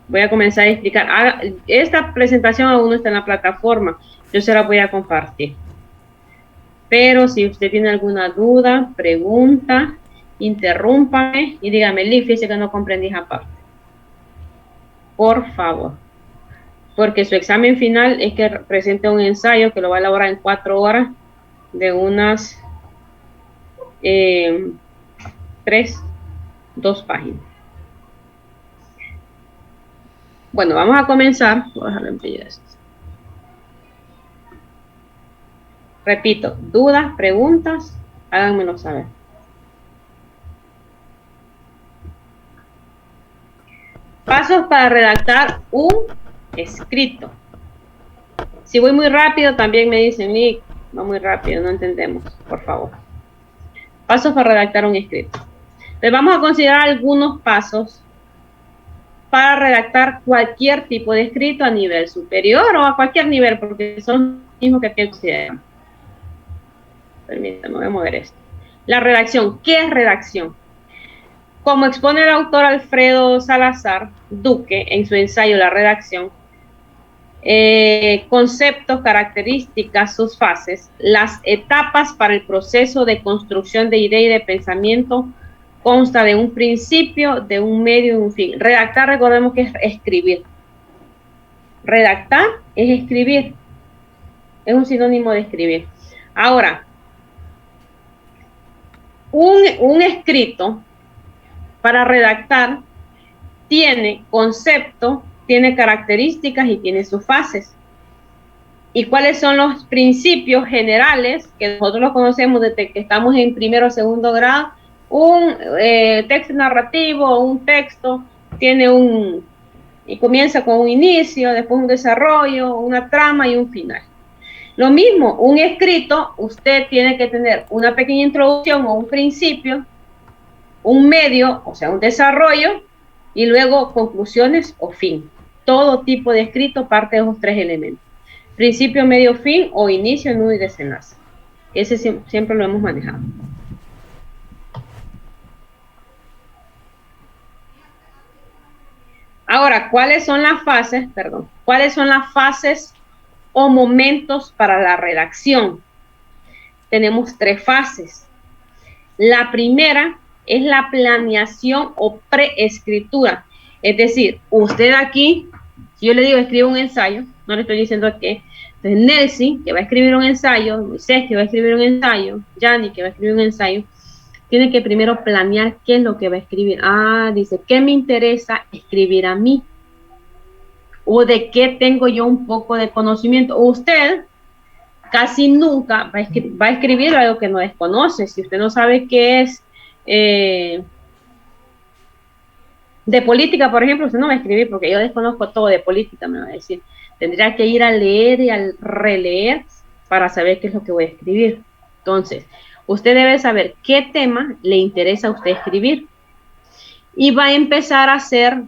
Voy a comenzar a explicar. Esta presentación aún no está en la plataforma. Yo se la voy a compartir. Pero si usted tiene alguna duda, pregunta, interrúmpame y dígame, Liz, fíjese que no comprendí esa parte. Por favor. Porque su examen final es que presente un ensayo que lo va a elaborar en 4 horas de unas 2 páginas. Bueno, vamos a comenzar. Voy a dejarlo en esto. Repito, dudas, preguntas, háganmelo saber. Pasos para redactar un escrito. Si voy muy rápido, también me dicen, Nick, no muy rápido, no entendemos, por favor. Pasos para redactar un escrito. Entonces vamos a considerar algunos pasos para redactar cualquier tipo de escrito a nivel superior o a cualquier nivel, porque son los mismos que aquí consideramos. Permítanme, voy a mover esto. La redacción. ¿Qué es redacción? Como expone el autor Alfredo Salazar Duque en su ensayo La redacción, conceptos, características, sus fases, las etapas para el proceso de construcción de idea y de pensamiento consta de un principio, de un medio y un fin. Redactar, recordemos que es escribir. Redactar es escribir. Es un sinónimo de escribir. Ahora, un escrito para redactar tiene concepto, tiene características y tiene sus fases. ¿Y cuáles son los principios generales que nosotros los conocemos desde que estamos en primero o segundo grado? Un texto narrativo, un texto tiene y comienza con un inicio, después un desarrollo, una trama y un final. Lo mismo, un escrito, usted tiene que tener una pequeña introducción o un principio, un medio, o sea, un desarrollo, y luego conclusiones o fin. Todo tipo de escrito parte de esos 3 elementos. Principio, medio, fin o inicio, nudo y desenlace. Ese siempre lo hemos manejado. Ahora, ¿cuáles son las fases? Perdón. ¿Cuáles son las fases o momentos para la redacción? Tenemos 3 fases. La primera es la planeación o preescritura. Es decir, usted aquí, si yo le digo escribe un ensayo, no le estoy diciendo que. Entonces, Nelsie, que va a escribir un ensayo, Moisés, que va a escribir un ensayo, Yanni, que va a escribir un ensayo, tiene que primero planear qué es lo que va a escribir. Dice, ¿qué me interesa escribir a mí? ¿O de qué tengo yo un poco de conocimiento? O usted casi nunca va a escribir algo que no desconoce. Si usted no sabe qué es de política, por ejemplo, usted no va a escribir porque yo desconozco todo de política, me va a decir. Tendría que ir a leer y a releer para saber qué es lo que voy a escribir. Entonces, usted debe saber qué tema le interesa a usted escribir. Y va a empezar a hacer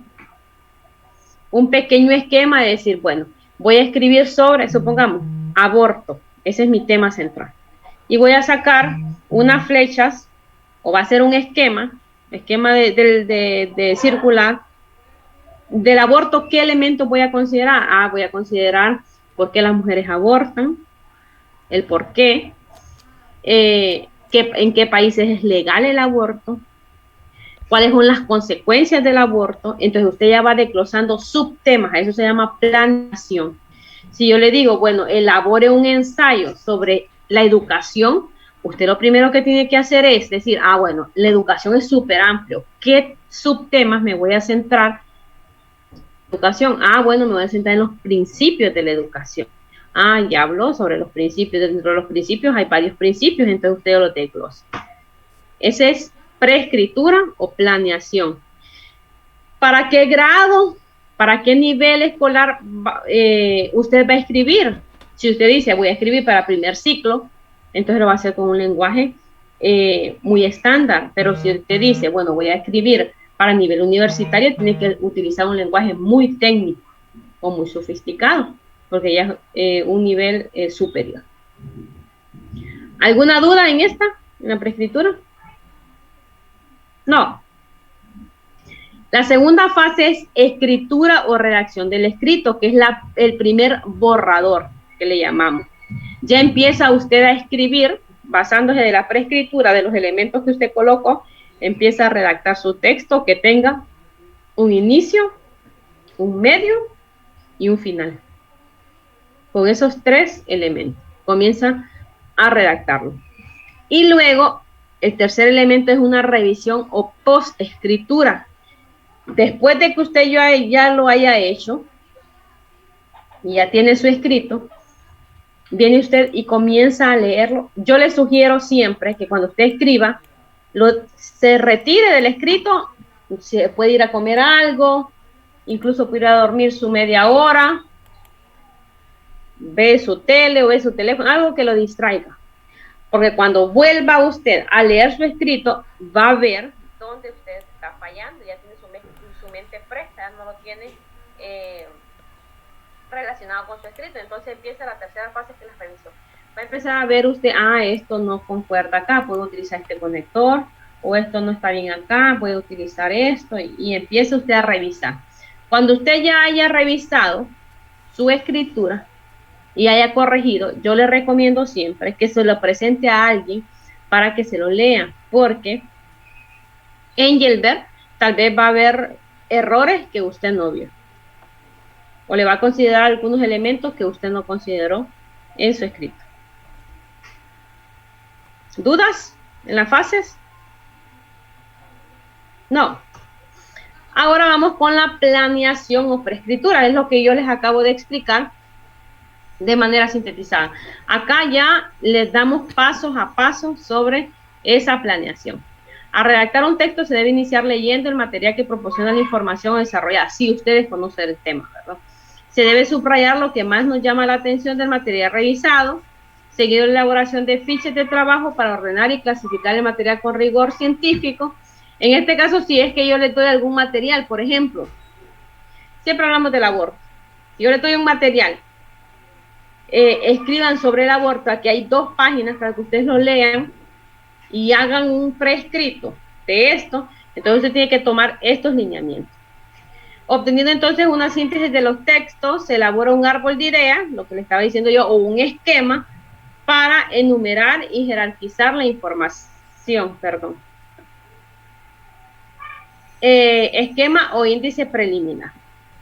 un pequeño esquema de decir, bueno, voy a escribir sobre, supongamos, aborto. Ese es mi tema central. Y voy a sacar unas flechas, o va a ser un esquema de circular, del aborto, ¿qué elementos voy a considerar? Voy a considerar por qué las mujeres abortan, el por qué, en qué países es legal el aborto, cuáles son las consecuencias del aborto. Entonces usted ya va desglosando subtemas, a eso se llama planeación. Si yo le digo, bueno, elabore un ensayo sobre la educación, usted lo primero que tiene que hacer es decir, bueno, la educación es súper amplio, ¿qué subtemas me voy a centrar? Educación, bueno, me voy a centrar en los principios de la educación. Ya habló sobre los principios, dentro de los principios hay varios principios, entonces usted lo desglosa. Ese es preescritura o planeación. ¿Para qué grado, para qué nivel escolar usted va a escribir? Si usted dice, voy a escribir para primer ciclo, entonces lo va a hacer con un lenguaje muy estándar. Pero si usted dice, bueno, voy a escribir para nivel universitario, tiene que utilizar un lenguaje muy técnico o muy sofisticado, porque ya es un nivel superior. ¿Alguna duda en la preescritura? No. La segunda fase es escritura o redacción del escrito, que es el primer borrador que le llamamos. Ya empieza usted a escribir, basándose de la preescritura, de los elementos que usted colocó, empieza a redactar su texto que tenga un inicio, un medio y un final. Con esos tres elementos comienza a redactarlo. Y luego, el tercer elemento es una revisión o post-escritura. Después de que usted ya lo haya hecho y ya tiene su escrito, viene usted y comienza a leerlo. Yo le sugiero siempre que cuando usted escriba, se retire del escrito, se puede ir a comer algo, incluso puede ir a dormir su media hora, ve su tele o ve su teléfono, algo que lo distraiga. Porque cuando vuelva usted a leer su escrito, va a ver dónde usted está fallando, ya tiene su mente fresca, ya no lo tiene relacionado con su escrito. Entonces empieza la tercera fase, que es la revisión. Va a empezar a ver usted, esto no concuerda acá, puedo utilizar este conector, o esto no está bien acá, puedo utilizar esto, y empieza usted a revisar. Cuando usted ya haya revisado su escritura y haya corregido, yo le recomiendo siempre que se lo presente a alguien para que se lo lea, porque en Gelbert tal vez va a haber errores que usted no vio, o le va a considerar algunos elementos que usted no consideró en su escrito. ¿Dudas en las fases? No. Ahora vamos con la planeación o preescritura, es lo que yo les acabo de explicar de manera sintetizada. Acá ya les damos pasos a pasos sobre esa planeación. A redactar un texto se debe iniciar leyendo el material que proporciona la información desarrollada, si ustedes conocen el tema, ¿verdad? Se debe subrayar lo que más nos llama la atención del material revisado, seguido la elaboración de fichas de trabajo para ordenar y clasificar el material con rigor científico. En este caso, si es que yo le doy algún material, por ejemplo, siempre hablamos del aborto. Si yo le doy un material, escriban sobre el aborto, aquí hay 2 páginas para que ustedes lo lean y hagan un preescrito de esto. Entonces usted tiene que tomar estos lineamientos. Obteniendo entonces una síntesis de los textos, se elabora un árbol de ideas, lo que le estaba diciendo yo, o un esquema para enumerar y jerarquizar la información, esquema o índice preliminar.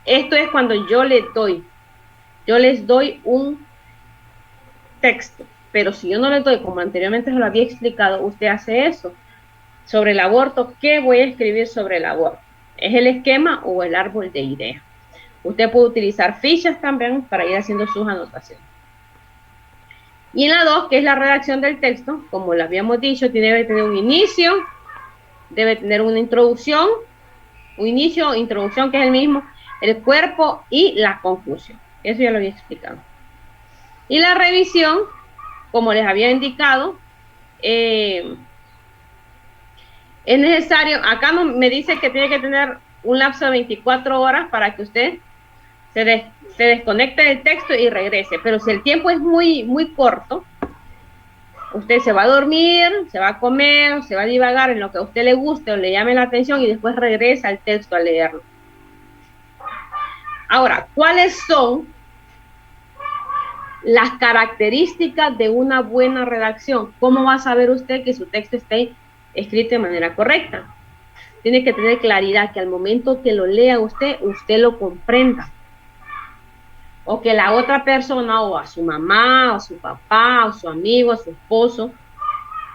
Esto es cuando yo les doy un texto, pero si yo no les doy, como anteriormente se lo había explicado, usted hace eso. Sobre el aborto, ¿qué voy a escribir sobre el aborto? ¿Es el esquema o el árbol de ideas? Usted puede utilizar fichas también para ir haciendo sus anotaciones. Y en la 2, que es la redacción del texto, como lo habíamos dicho, debe tener un inicio, debe tener una introducción, un inicio, introducción, que es el mismo, el cuerpo y la conclusión. Eso ya lo había explicado. Y la revisión, como les había indicado, es necesario, acá me dice que tiene que tener un lapso de 24 horas para que usted se desconecte del texto y regrese. Pero si el tiempo es muy corto, usted se va a dormir, se va a comer, se va a divagar en lo que a usted le guste o le llame la atención y después regresa al texto a leerlo. Ahora, ¿cuáles son las características de una buena redacción? ¿Cómo va a saber usted que su texto esté escrito de manera correcta? Tiene que tener claridad, que al momento que lo lea usted lo comprenda. O que la otra persona, o a su mamá, o a su papá, o su amigo, a su esposo,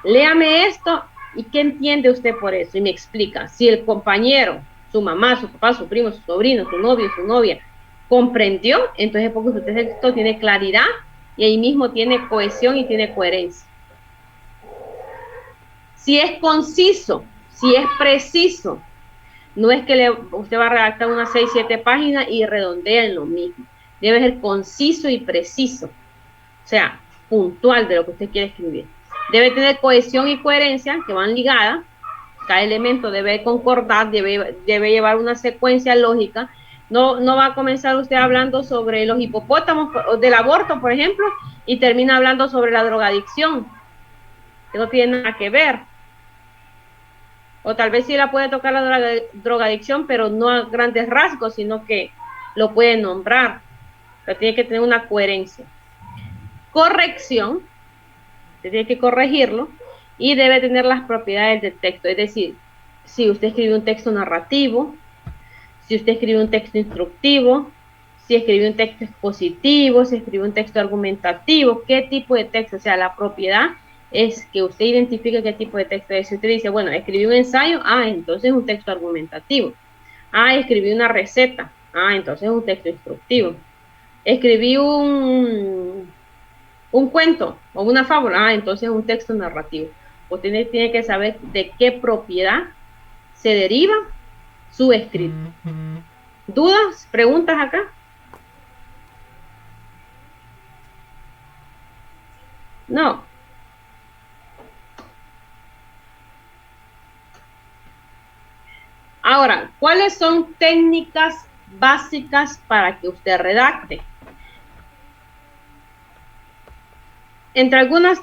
léame esto y ¿qué entiende usted por eso? Y me explica. Si el compañero, su mamá, su papá, su primo, su sobrino, su novio, su novia, comprendió, entonces porque su texto tiene claridad y ahí mismo tiene cohesión y tiene coherencia. Si es conciso, si es preciso, no es que usted va a redactar unas 6, 7 páginas y redondea en lo mismo. Debe ser conciso y preciso, o sea, puntual de lo que usted quiere escribir. Debe tener cohesión y coherencia que van ligadas. Cada elemento debe concordar, debe llevar una secuencia lógica. No va a comenzar usted hablando sobre los hipopótamos del aborto, por ejemplo, y termina hablando sobre la drogadicción, que no tiene nada que ver. O tal vez sí la puede tocar la drogadicción, pero no a grandes rasgos, sino que lo puede nombrar. Pero tiene que tener una coherencia. Corrección, usted tiene que corregirlo y debe tener las propiedades del texto. Es decir, si usted escribe un texto narrativo, si usted escribe un texto instructivo, si escribe un texto expositivo, si escribe un texto argumentativo, qué tipo de texto, o sea, la propiedad es que usted identifique qué tipo de texto es. Si usted dice, bueno, escribí un ensayo, entonces es un texto argumentativo. Escribí una receta, entonces es un texto instructivo. Escribí un cuento o una fábula, entonces es un texto narrativo. Usted tiene que saber de qué propiedad se deriva su escrito. ¿Dudas? ¿Preguntas acá? No. Ahora, ¿cuáles son técnicas básicas para que usted redacte? Entre algunas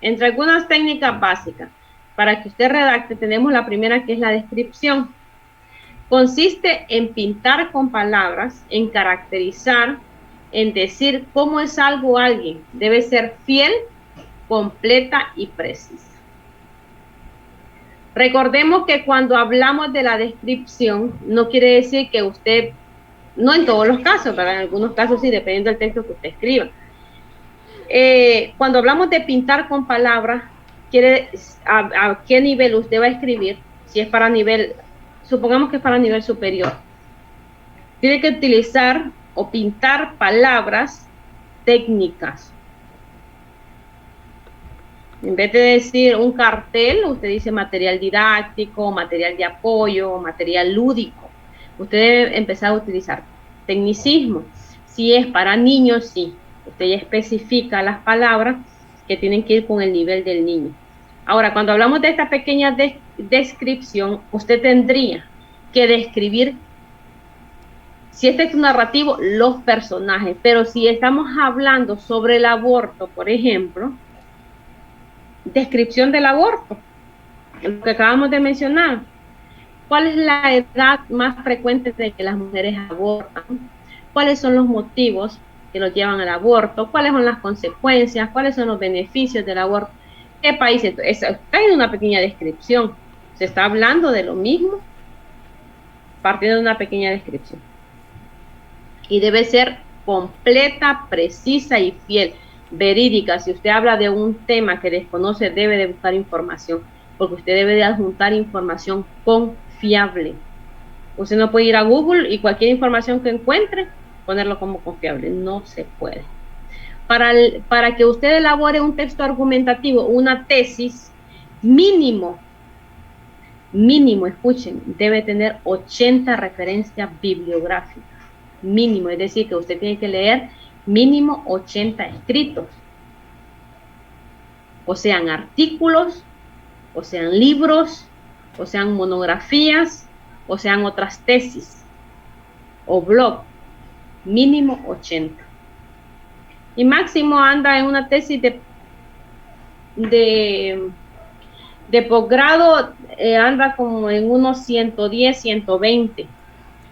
Entre algunas técnicas básicas para que usted redacte, tenemos la primera, que es la descripción. Consiste en pintar con palabras, en caracterizar, en decir cómo es algo o alguien. Debe ser fiel, completa y precisa. Recordemos que cuando hablamos de la descripción, no quiere decir que usted, no en todos los casos, pero en algunos casos sí, dependiendo del texto que usted escriba. Cuando hablamos de pintar con palabras, a qué nivel usted va a escribir. Si es para nivel, supongamos que es para nivel superior, tiene que utilizar o pintar palabras técnicas. En vez de decir un cartel, usted dice material didáctico, material de apoyo, material lúdico. Usted debe empezar a utilizar tecnicismo. Si es para niños, sí. Usted ya especifica las palabras que tienen que ir con el nivel del niño. Ahora, cuando hablamos de esta pequeña descripción, usted tendría que describir, si este es un narrativo, los personajes. Pero si estamos hablando sobre el aborto, por ejemplo, descripción del aborto, lo que acabamos de mencionar. ¿Cuál es la edad más frecuente de que las mujeres abortan? ¿Cuáles son los motivos que los llevan al aborto? ¿Cuáles son las consecuencias? ¿Cuáles son los beneficios del aborto? ¿Qué país? Entonces, está en una pequeña descripción. Se está hablando de lo mismo partiendo de una pequeña descripción. Y debe ser completa, precisa y fiel, verídica. Si usted habla de un tema que desconoce, debe de buscar información, porque usted debe de adjuntar información confiable. Usted no puede ir a Google y cualquier información que encuentre, ponerlo como confiable. No se puede. Para que usted elabore un texto argumentativo, una tesis, mínimo, escuchen, debe tener 80 referencias bibliográficas. Mínimo, es decir, que usted tiene que leer mínimo 80 escritos, o sean artículos, o sean libros, o sean monografías, o sean otras tesis o blog. Mínimo 80. Y máximo anda en una tesis de posgrado, anda como en unos 110, 120.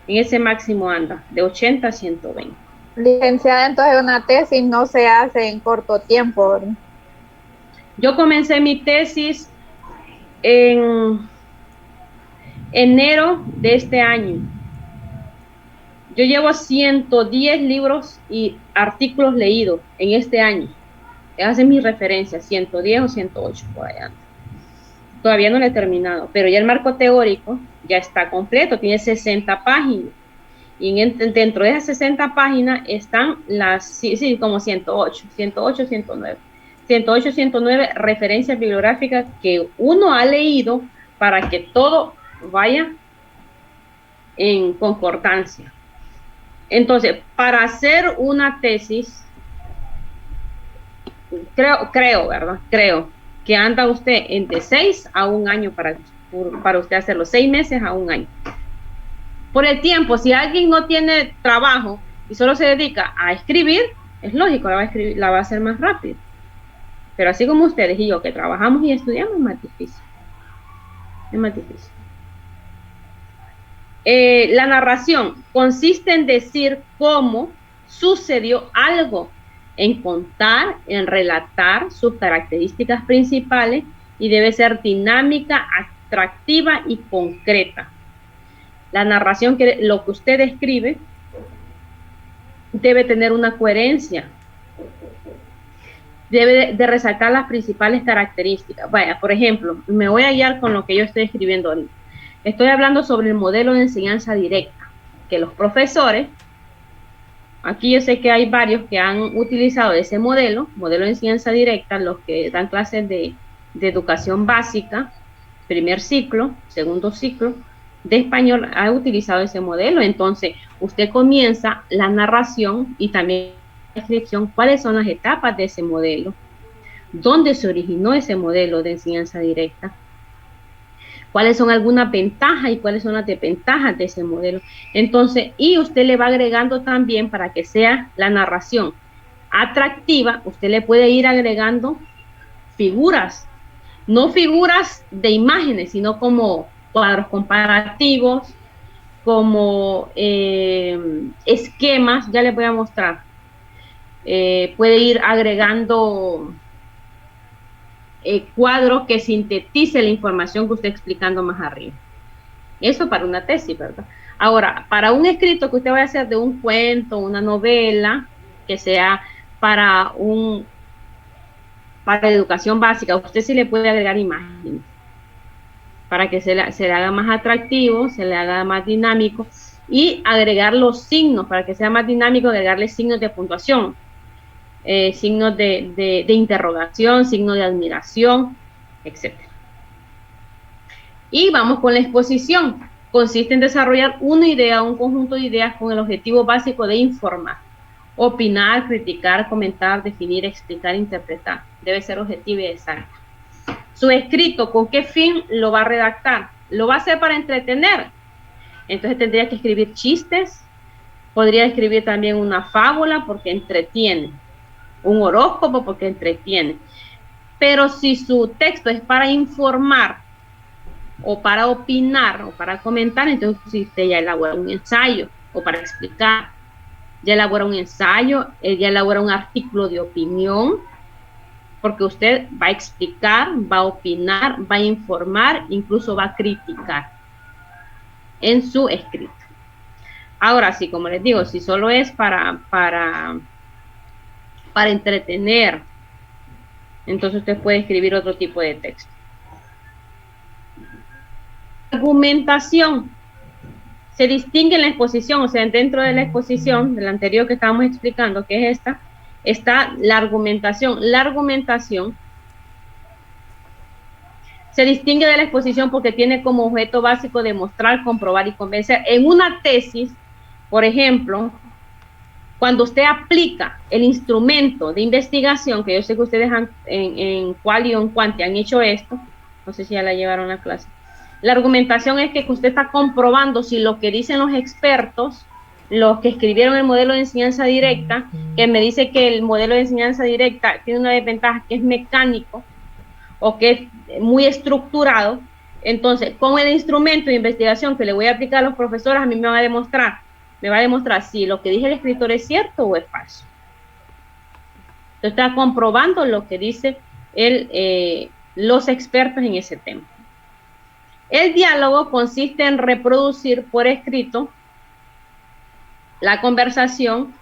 En ese máximo anda, de 80 a 120. Licenciada, entonces una tesis no se hace en corto tiempo, ¿verdad? Yo comencé mi tesis en enero de este año. Yo llevo 110 libros y artículos leídos en este año. Esa es mi referencia, 110 o 108 por allá. Todavía no lo he terminado, pero ya el marco teórico ya está completo, tiene 60 páginas. Y dentro de esas 60 páginas están como 108, 109. 108, 109 referencias bibliográficas que uno ha leído para que todo vaya en concordancia. Entonces, para hacer una tesis, creo, ¿verdad? Creo que anda usted entre 6 a 1 año para usted hacerlo, 6 meses a 1 año. Por el tiempo, si alguien no tiene trabajo y solo se dedica a escribir, es lógico, la va a hacer más rápido. Pero así como ustedes y yo que trabajamos y estudiamos, es más difícil. Es más difícil. La narración consiste en decir cómo sucedió algo, en contar, en relatar sus características principales y debe ser dinámica, atractiva y concreta. La narración, lo que usted escribe, debe tener una coherencia, debe de resaltar las principales características. Vaya, por ejemplo, me voy a guiar con lo que yo estoy escribiendo ahorita. Estoy hablando sobre el modelo de enseñanza directa, que los profesores, aquí yo sé que hay varios que han utilizado ese modelo de enseñanza directa, los que dan clases de educación básica, primer ciclo, segundo ciclo, de español, ha utilizado ese modelo. Entonces, usted comienza la narración y también la descripción, cuáles son las etapas de ese modelo, dónde se originó ese modelo de enseñanza directa, cuáles son algunas ventajas y cuáles son las desventajas de ese modelo. Entonces, y usted le va agregando también, para que sea la narración atractiva, usted le puede ir agregando figuras, no figuras de imágenes, sino como cuadros comparativos, como esquemas, ya les voy a mostrar. Puede ir agregando cuadros que sintetice la información que usted explicando más arriba. Eso para una tesis, ¿verdad? Ahora, para un escrito que usted vaya a hacer de un cuento, una novela, que sea para educación básica, usted sí le puede agregar imágenes para que se le haga más atractivo, se le haga más dinámico, y agregar los signos, para que sea más dinámico, agregarle signos de puntuación, signos de interrogación, signos de admiración, etc. Y vamos con la exposición. Consiste en desarrollar una idea, un conjunto de ideas con el objetivo básico de informar, opinar, criticar, comentar, definir, explicar, interpretar. Debe ser objetivo y exacta. Su escrito, ¿con qué fin lo va a redactar? ¿Lo va a hacer para entretener? Entonces tendría que escribir chistes, podría escribir también una fábula porque entretiene, un horóscopo porque entretiene. Pero si su texto es para informar o para opinar o para comentar, entonces usted ya elabora un ensayo, o para explicar, ya elabora un ensayo, ya elabora un artículo de opinión, porque usted va a explicar, va a opinar, va a informar, incluso va a criticar en su escrito. Ahora sí, como les digo, si solo es para entretener, entonces usted puede escribir otro tipo de texto. Argumentación. Se distingue en la exposición, o sea, dentro de la exposición, de la anterior que estábamos explicando, que es esta, está la argumentación. La argumentación se distingue de la exposición porque tiene como objeto básico demostrar, comprobar y convencer. En una tesis, por ejemplo, cuando usted aplica el instrumento de investigación, que yo sé que ustedes en Quali o en Quanti han hecho esto, no sé si ya la llevaron a clase. La argumentación es que usted está comprobando si lo que dicen los expertos, los que escribieron el modelo de enseñanza directa, que me dice que el modelo de enseñanza directa tiene una desventaja, que es mecánico o que es muy estructurado. Entonces, con el instrumento de investigación que le voy a aplicar a los profesores, a mí me va a demostrar si lo que dice el escritor es cierto o es falso. Entonces, está comprobando lo que dice los expertos en ese tema. El diálogo consiste en reproducir por escrito la conversación,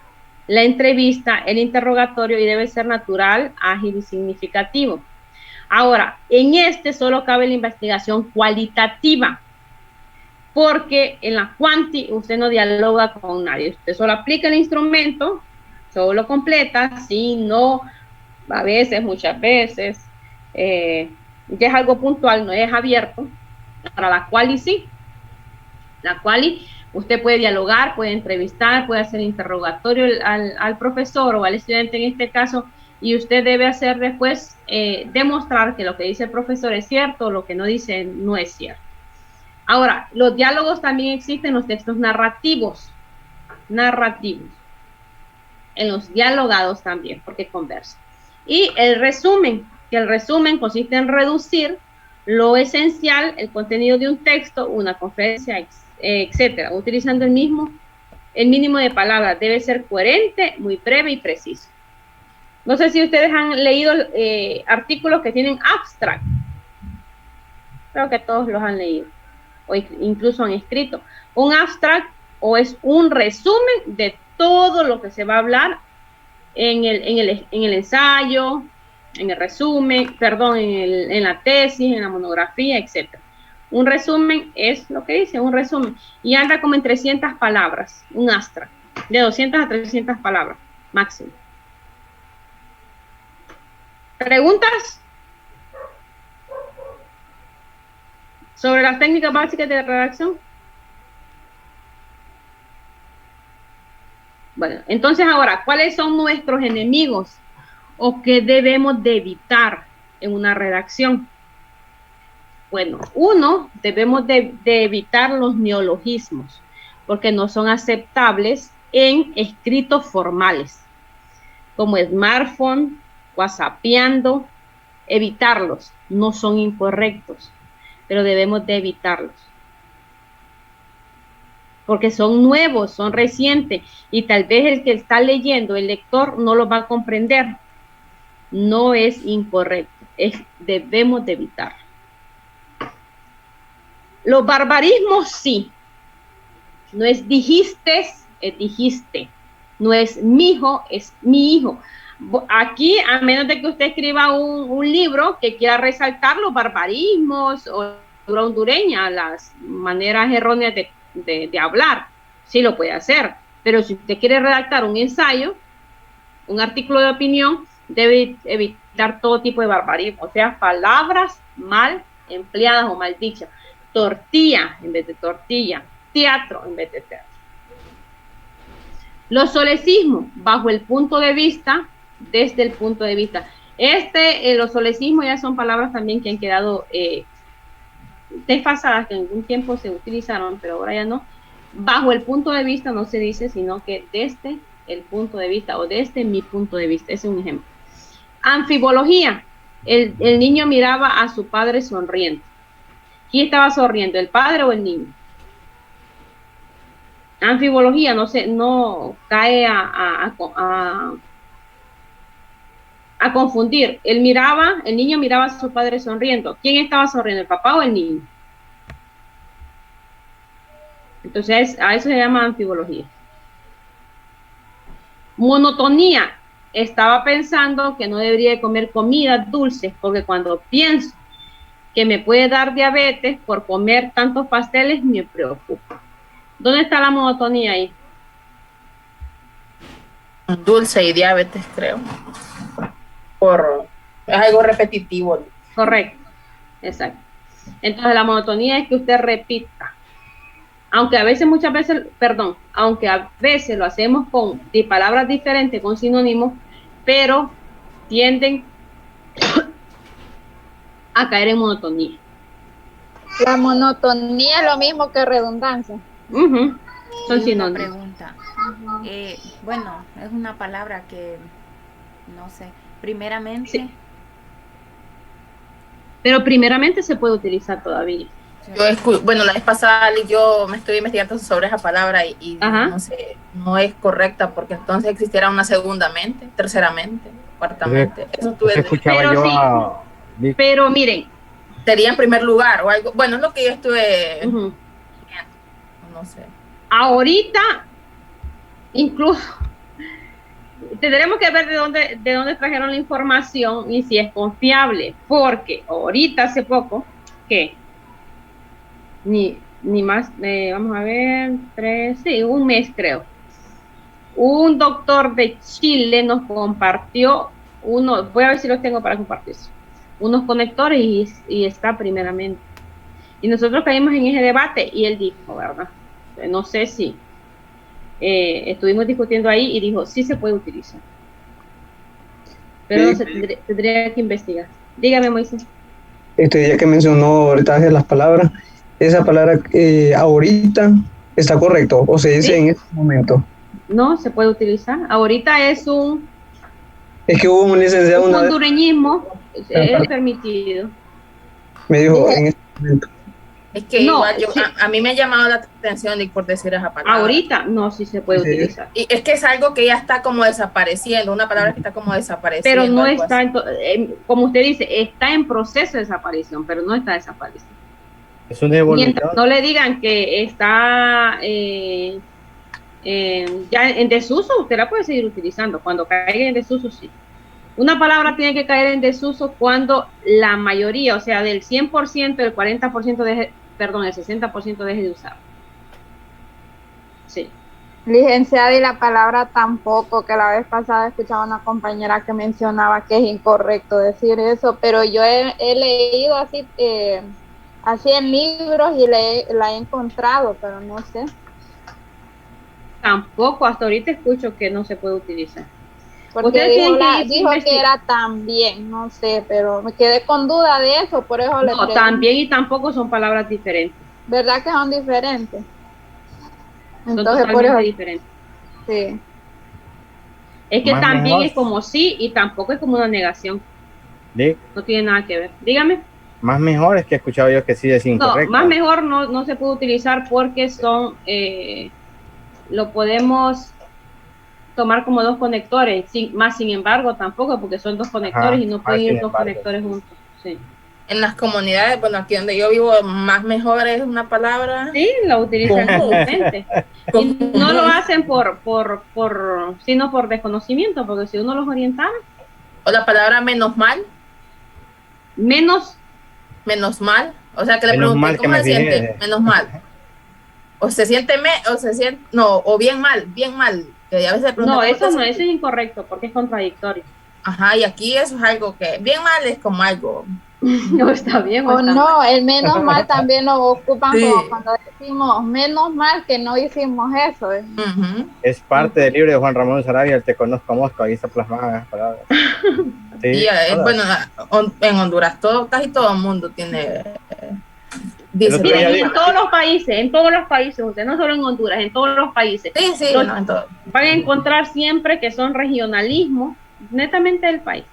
la entrevista, el interrogatorio, y debe ser natural, ágil y significativo. Ahora, en este solo cabe la investigación cualitativa, porque en la Quanti usted no dialoga con nadie, usted solo aplica el instrumento, solo lo completa, sí, no, a veces, muchas veces, ya es algo puntual, no es abierto. Para la Quali sí, la Quali usted puede dialogar, puede entrevistar, puede hacer interrogatorio al profesor o al estudiante en este caso, y usted debe hacer después, demostrar que lo que dice el profesor es cierto, o lo que no dice no es cierto. Ahora, los diálogos también existen en los textos narrativos, en los dialogados también, porque conversan. Y el resumen, que el resumen consiste en reducir lo esencial, el contenido de un texto, una conferencia, etcétera, utilizando el mínimo de palabras. Debe ser coherente, muy breve y preciso. No sé si ustedes han leído artículos que tienen abstract. Creo que todos los han leído, o incluso han escrito. Un abstract o es un resumen de todo lo que se va a hablar en el ensayo, en el resumen, perdón, en la tesis, en la monografía, etc. Un resumen es lo que dice, un resumen, y anda como en 300 palabras, un abstract, de 200 a 300 palabras, máximo. ¿Preguntas sobre las técnicas básicas de redacción? Bueno, entonces ahora, ¿cuáles son nuestros enemigos o qué debemos de evitar en una redacción? Bueno, uno, debemos de evitar los neologismos porque no son aceptables en escritos formales, como smartphone, whatsappeando, evitarlos, no son incorrectos, pero debemos de evitarlos. Porque son nuevos, son recientes, y tal vez el que está leyendo, el lector, no lo va a comprender. No es incorrecto, debemos de evitar. Los barbarismos sí. No es dijiste, es dijiste. No es mi hijo, es mi hijo. Aquí, a menos de que usted escriba un libro que quiera resaltar los barbarismos o la hondureña, las maneras erróneas de hablar, sí lo puede hacer. Pero si usted quiere redactar un ensayo, un artículo de opinión, debe evitar todo tipo de barbarismo, o sea, palabras mal empleadas o mal dichas. Tortilla en vez de tortilla, teatro en vez de teatro. Los solecismos, bajo el punto de vista, desde el punto de vista. Los solecismos ya son palabras también que han quedado desfasadas, que en algún tiempo se utilizaron, pero ahora ya no. Bajo el punto de vista no se dice, sino que desde el punto de vista o desde mi punto de vista. Ese es un ejemplo. Anfibología. El niño miraba a su padre sonriendo. ¿Quién estaba sonriendo, el padre o el niño? Anfibología no cae a confundir. El niño miraba a su padre sonriendo. ¿Quién estaba sonriendo, el papá o el niño? Entonces a eso se llama anfibología. Monotonía. Estaba pensando que no debería comer comidas dulces porque cuando pienso que me puede dar diabetes por comer tantos pasteles me preocupa. ¿Dónde está la monotonía ahí? Dulce y diabetes, creo. Es algo repetitivo. Correcto, exacto. Entonces la monotonía es que usted repita. Aunque a veces lo hacemos con palabras diferentes, con sinónimos, pero tienden a caer en monotonía. La monotonía es lo mismo que redundancia. Son sinónimos. Una pregunta. Bueno, es una palabra que no sé. Primeramente. Sí. Pero primeramente se puede utilizar todavía. Bueno, la vez pasada yo me estoy investigando sobre esa palabra y no sé, no es correcta porque entonces existiera una segundamente, terceramente, cuartamente. Eso pero pero miren. Sería en primer lugar o algo. Bueno, es lo que yo estuve. No sé. Ahorita, incluso, tendremos que ver de dónde trajeron la información y si es confiable, porque ahorita hace poco, que ni más, vamos a ver, un mes creo, un doctor de Chile nos compartió voy a ver si los tengo para compartir, unos conectores y está primeramente. Y nosotros caímos en ese debate y él dijo, ¿verdad? No sé si estuvimos discutiendo ahí y dijo, sí se puede utilizar. Pero tendría que investigar. Dígame, Moisés. Ya que mencionó ahorita las palabras, esa palabra ahorita está correcto o se dice en este momento. No, se puede utilizar. Ahorita es que hubo un licenciado hondureñismo, es permitido. me dijo en este momento. Es que no, igual sí. a mí me ha llamado la atención por decir esa palabra. Ahorita no, sí se puede utilizar. Y es que es algo que ya está como desapareciendo, una palabra que está como desapareciendo. Pero no está, como usted dice, está en proceso de desaparición, pero no está desapareciendo. Es una evolución. Mientras no le digan que está ya en desuso, usted la puede seguir utilizando. Cuando caiga en desuso, sí. Una palabra tiene que caer en desuso cuando la mayoría, o sea, del 100%, el 40% el 60% deje de usar. Sí. Licenciada, y la palabra tampoco, que la vez pasada escuchaba una compañera que mencionaba que es incorrecto decir eso, pero yo he leído así en libros y la he encontrado, pero no sé. Tampoco, hasta ahorita escucho que no se puede utilizar. Porque dijo que era también, no sé, pero me quedé con duda de eso, por eso le pregunto. También y tampoco son palabras diferentes. ¿Verdad que son diferentes? Entonces, son totalmente diferentes. Sí. Es que más también mejor es como sí y tampoco es como una negación. ¿Sí? No tiene nada que ver. Dígame. Más mejor es que he escuchado yo que sí es incorrecto. No, más mejor no se puede utilizar porque son, lo podemos tomar como dos conectores, sin embargo tampoco, porque son dos conectores y no pueden ir dos conectores juntos. Sí. En las comunidades, bueno, aquí donde yo vivo, más mejor es una palabra. Sí, la utilizan comúnmente. Y no lo hacen sino por desconocimiento, porque si uno los orientara. O la palabra menos mal. Menos mal. O sea, que le pregunté, ¿cómo se siente? Menos mal. O se siente, o bien mal. Que a veces no, eso es incorrecto, porque es contradictorio. Ajá, y aquí eso es algo que, bien mal es como algo. No está bien. O no, el menos mal también lo ocupan como cuando decimos menos mal que no hicimos eso. Es parte del libro de Juan Ramón Sarabia, el Te conozco Mosco, ahí está plasmada las palabras. Sí, y, bueno, en Honduras casi todo el mundo tiene... en todos los países, usted no solo en Honduras, en todos los países. Sí, en todo. Van a encontrar siempre que son regionalismos netamente del país.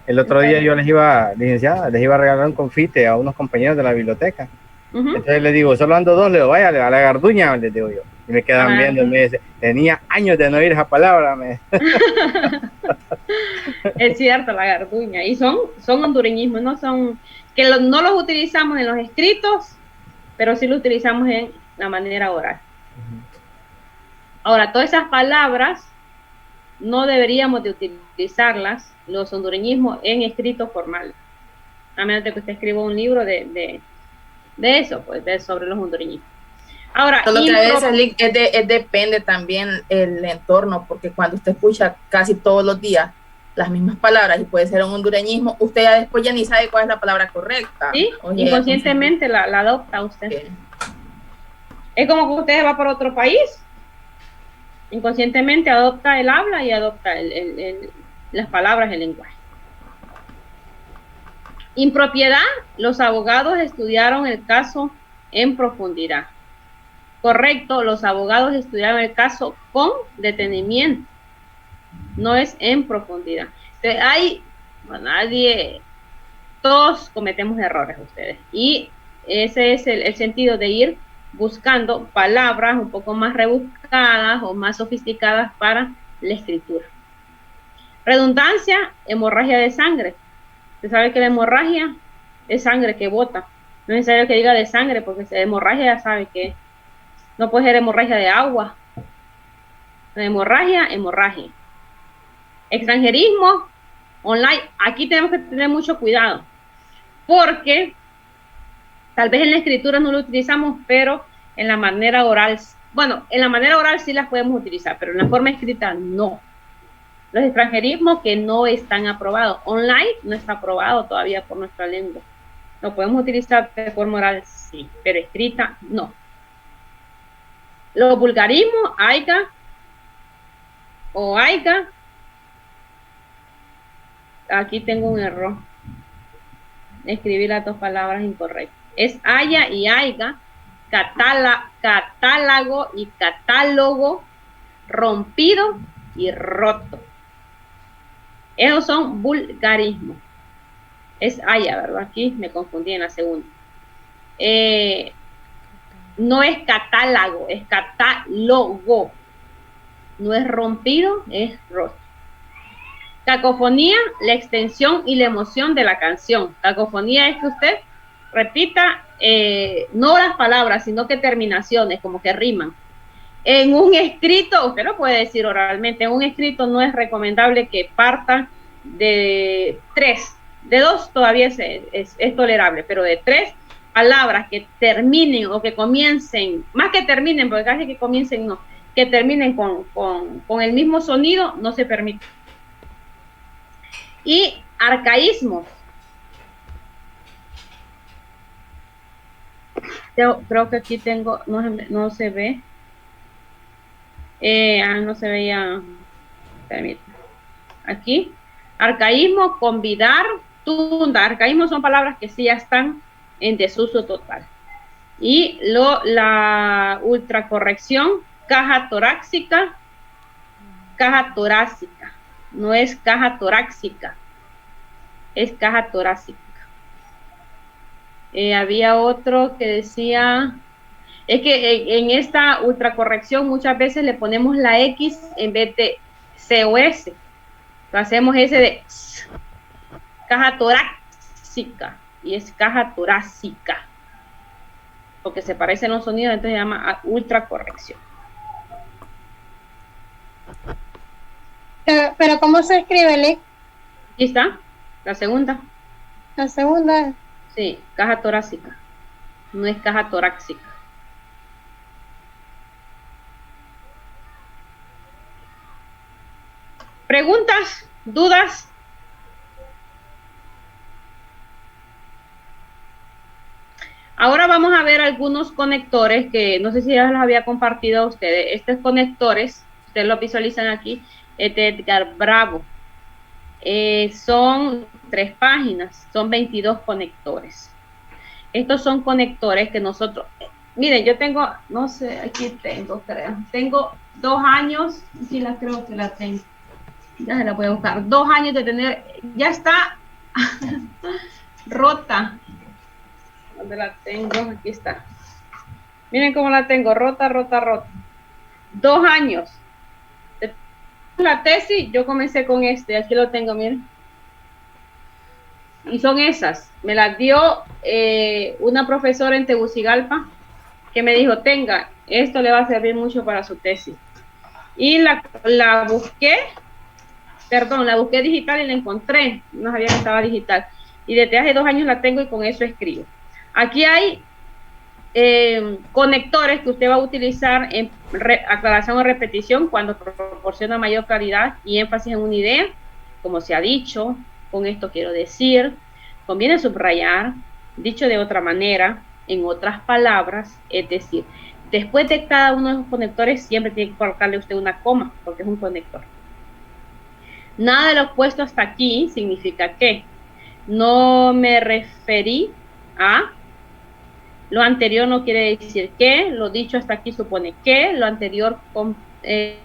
El otro día yo les iba a regalar un confite a unos compañeros de la biblioteca. Entonces les digo, solo ando dos, le digo, vaya, a la garduña, les digo yo. Y me quedan viendo y me dicen, tenía años de no oír esa palabra. Es cierto, la garduña. Y son hondureñismos, no los utilizamos en los escritos, pero sí lo utilizamos en la manera oral. Ahora, todas esas palabras no deberíamos de utilizarlas, los hondureñismos, en escritos formales, a menos de que usted escriba un libro de eso, pues, sobre los hondureñismos. Ahora, lo que a veces depende también el entorno, porque cuando usted escucha casi todos los días las mismas palabras y puede ser un hondureñismo, usted ya después ya ni sabe cuál es la palabra correcta. Sí, inconscientemente la adopta usted. Sí. Es como que usted va para otro país, inconscientemente adopta el habla y adopta las palabras, el lenguaje. Impropiedad, los abogados estudiaron el caso en profundidad. Correcto, los abogados estudiaron el caso con detenimiento, no es en profundidad. Entonces, todos cometemos errores ustedes, y ese es el sentido de ir buscando palabras un poco más rebuscadas o más sofisticadas para la escritura. Redundancia, hemorragia de sangre. Usted sabe que la hemorragia es sangre que bota. No es necesario que diga de sangre, porque si hemorragia ya sabe que no puede ser hemorragia de agua. La hemorragia. Extranjerismo, online. Aquí tenemos que tener mucho cuidado, porque tal vez en la escritura no lo utilizamos, pero en la manera oral, en la manera oral sí las podemos utilizar, pero en la forma escrita no. Los extranjerismos que no están aprobados. Online no está aprobado todavía por nuestra lengua. Lo podemos utilizar de forma oral, sí, pero escrita no. Los vulgarismos, aiga o aiga. Aquí tengo un error. Escribí las dos palabras incorrectas. Es haya y aiga, catálogo y catálogo, rompido y roto. Esos son vulgarismos. Es haya, ¿verdad? Aquí me confundí en la segunda. No es catálogo, es catálogo. No es rompido, es roto. Cacofonía, la extensión y la emoción de la canción. Cacofonía es que usted repita no las palabras, sino que terminaciones, como que riman. En un escrito, usted lo puede decir oralmente, en un escrito no es recomendable que parta de 3, de 2 todavía es tolerable, pero de 3 palabras que terminen o que comiencen, más que terminen, porque casi que comiencen no, que terminen con el mismo sonido, no se permite. Y arcaísmos. Yo creo que aquí tengo, no se ve. No se veía. Permítame. Aquí. Arcaísmo, convidar, tunda. Arcaísmos son palabras que sí ya están en desuso total. Y la ultracorrección, caja torácica. Caja torácica. No es caja torácica. Es caja torácica. Había otro que decía, es que en esta ultracorrección muchas veces le ponemos la X en vez de C o S. Lo hacemos ese de caja torácica y es caja torácica. Porque se parecen los sonidos, entonces se llama ultracorrección. Pero ¿cómo se escribe, Lee? Aquí está, la segunda. La segunda. Sí, caja torácica. No es caja torácica. ¿Preguntas? ¿Dudas? Ahora vamos a ver algunos conectores que no sé si ya los había compartido a ustedes. Estos conectores, ustedes los visualizan aquí, es de Edgar Bravo. Son 3 páginas, son 22 conectores. Estos son conectores que nosotros, miren, yo tengo, no sé, aquí tengo, creo, tengo 2 años, sí la creo que la tengo, ya se la voy a buscar, 2 años de tener, ya está rota. ¿Dónde la tengo? Aquí está. Miren cómo la tengo, rota. 2 años. La tesis, yo comencé con aquí lo tengo, miren. Y son esas. Me las dio una profesora en Tegucigalpa que me dijo, tenga, esto le va a servir mucho para su tesis. Y la busqué digital y la encontré. No sabía que estaba digital. Y desde hace 2 años la tengo y con eso escribo. Aquí hay conectores que usted va a utilizar en aclaración o repetición cuando proporciona mayor claridad y énfasis en una idea, como se ha dicho, con esto quiero decir, conviene subrayar, dicho de otra manera, en otras palabras, es decir, después de cada uno de los conectores siempre tiene que colocarle usted una coma, porque es un conector. Nada de lo puesto hasta aquí significa que no me referí a. Lo anterior no quiere decir que, lo dicho hasta aquí supone que, lo anterior se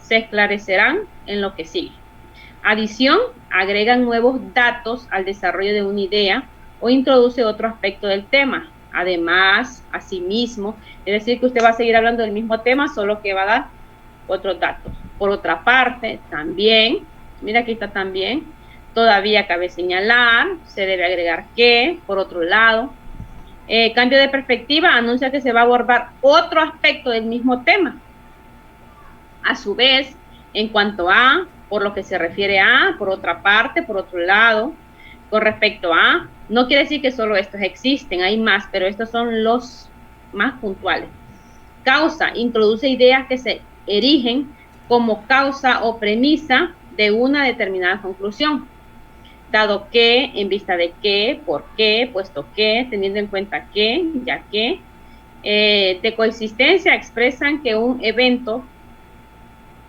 esclarecerán en lo que sigue. Adición, agregan nuevos datos al desarrollo de una idea o introduce otro aspecto del tema. Además, asimismo, es decir que usted va a seguir hablando del mismo tema, solo que va a dar otros datos. Por otra parte, también, mira aquí está también, todavía cabe señalar, se debe agregar que, por otro lado, cambio de perspectiva, anuncia que se va a abordar otro aspecto del mismo tema. A su vez, en cuanto a, por lo que se refiere a, por otra parte, por otro lado, con respecto a, no quiere decir que solo estos existen, hay más, pero estos son los más puntuales. Causa, introduce ideas que se erigen como causa o premisa de una determinada conclusión. Dado que, en vista de que, por qué, puesto que, teniendo en cuenta que, ya que, de coexistencia expresan que un evento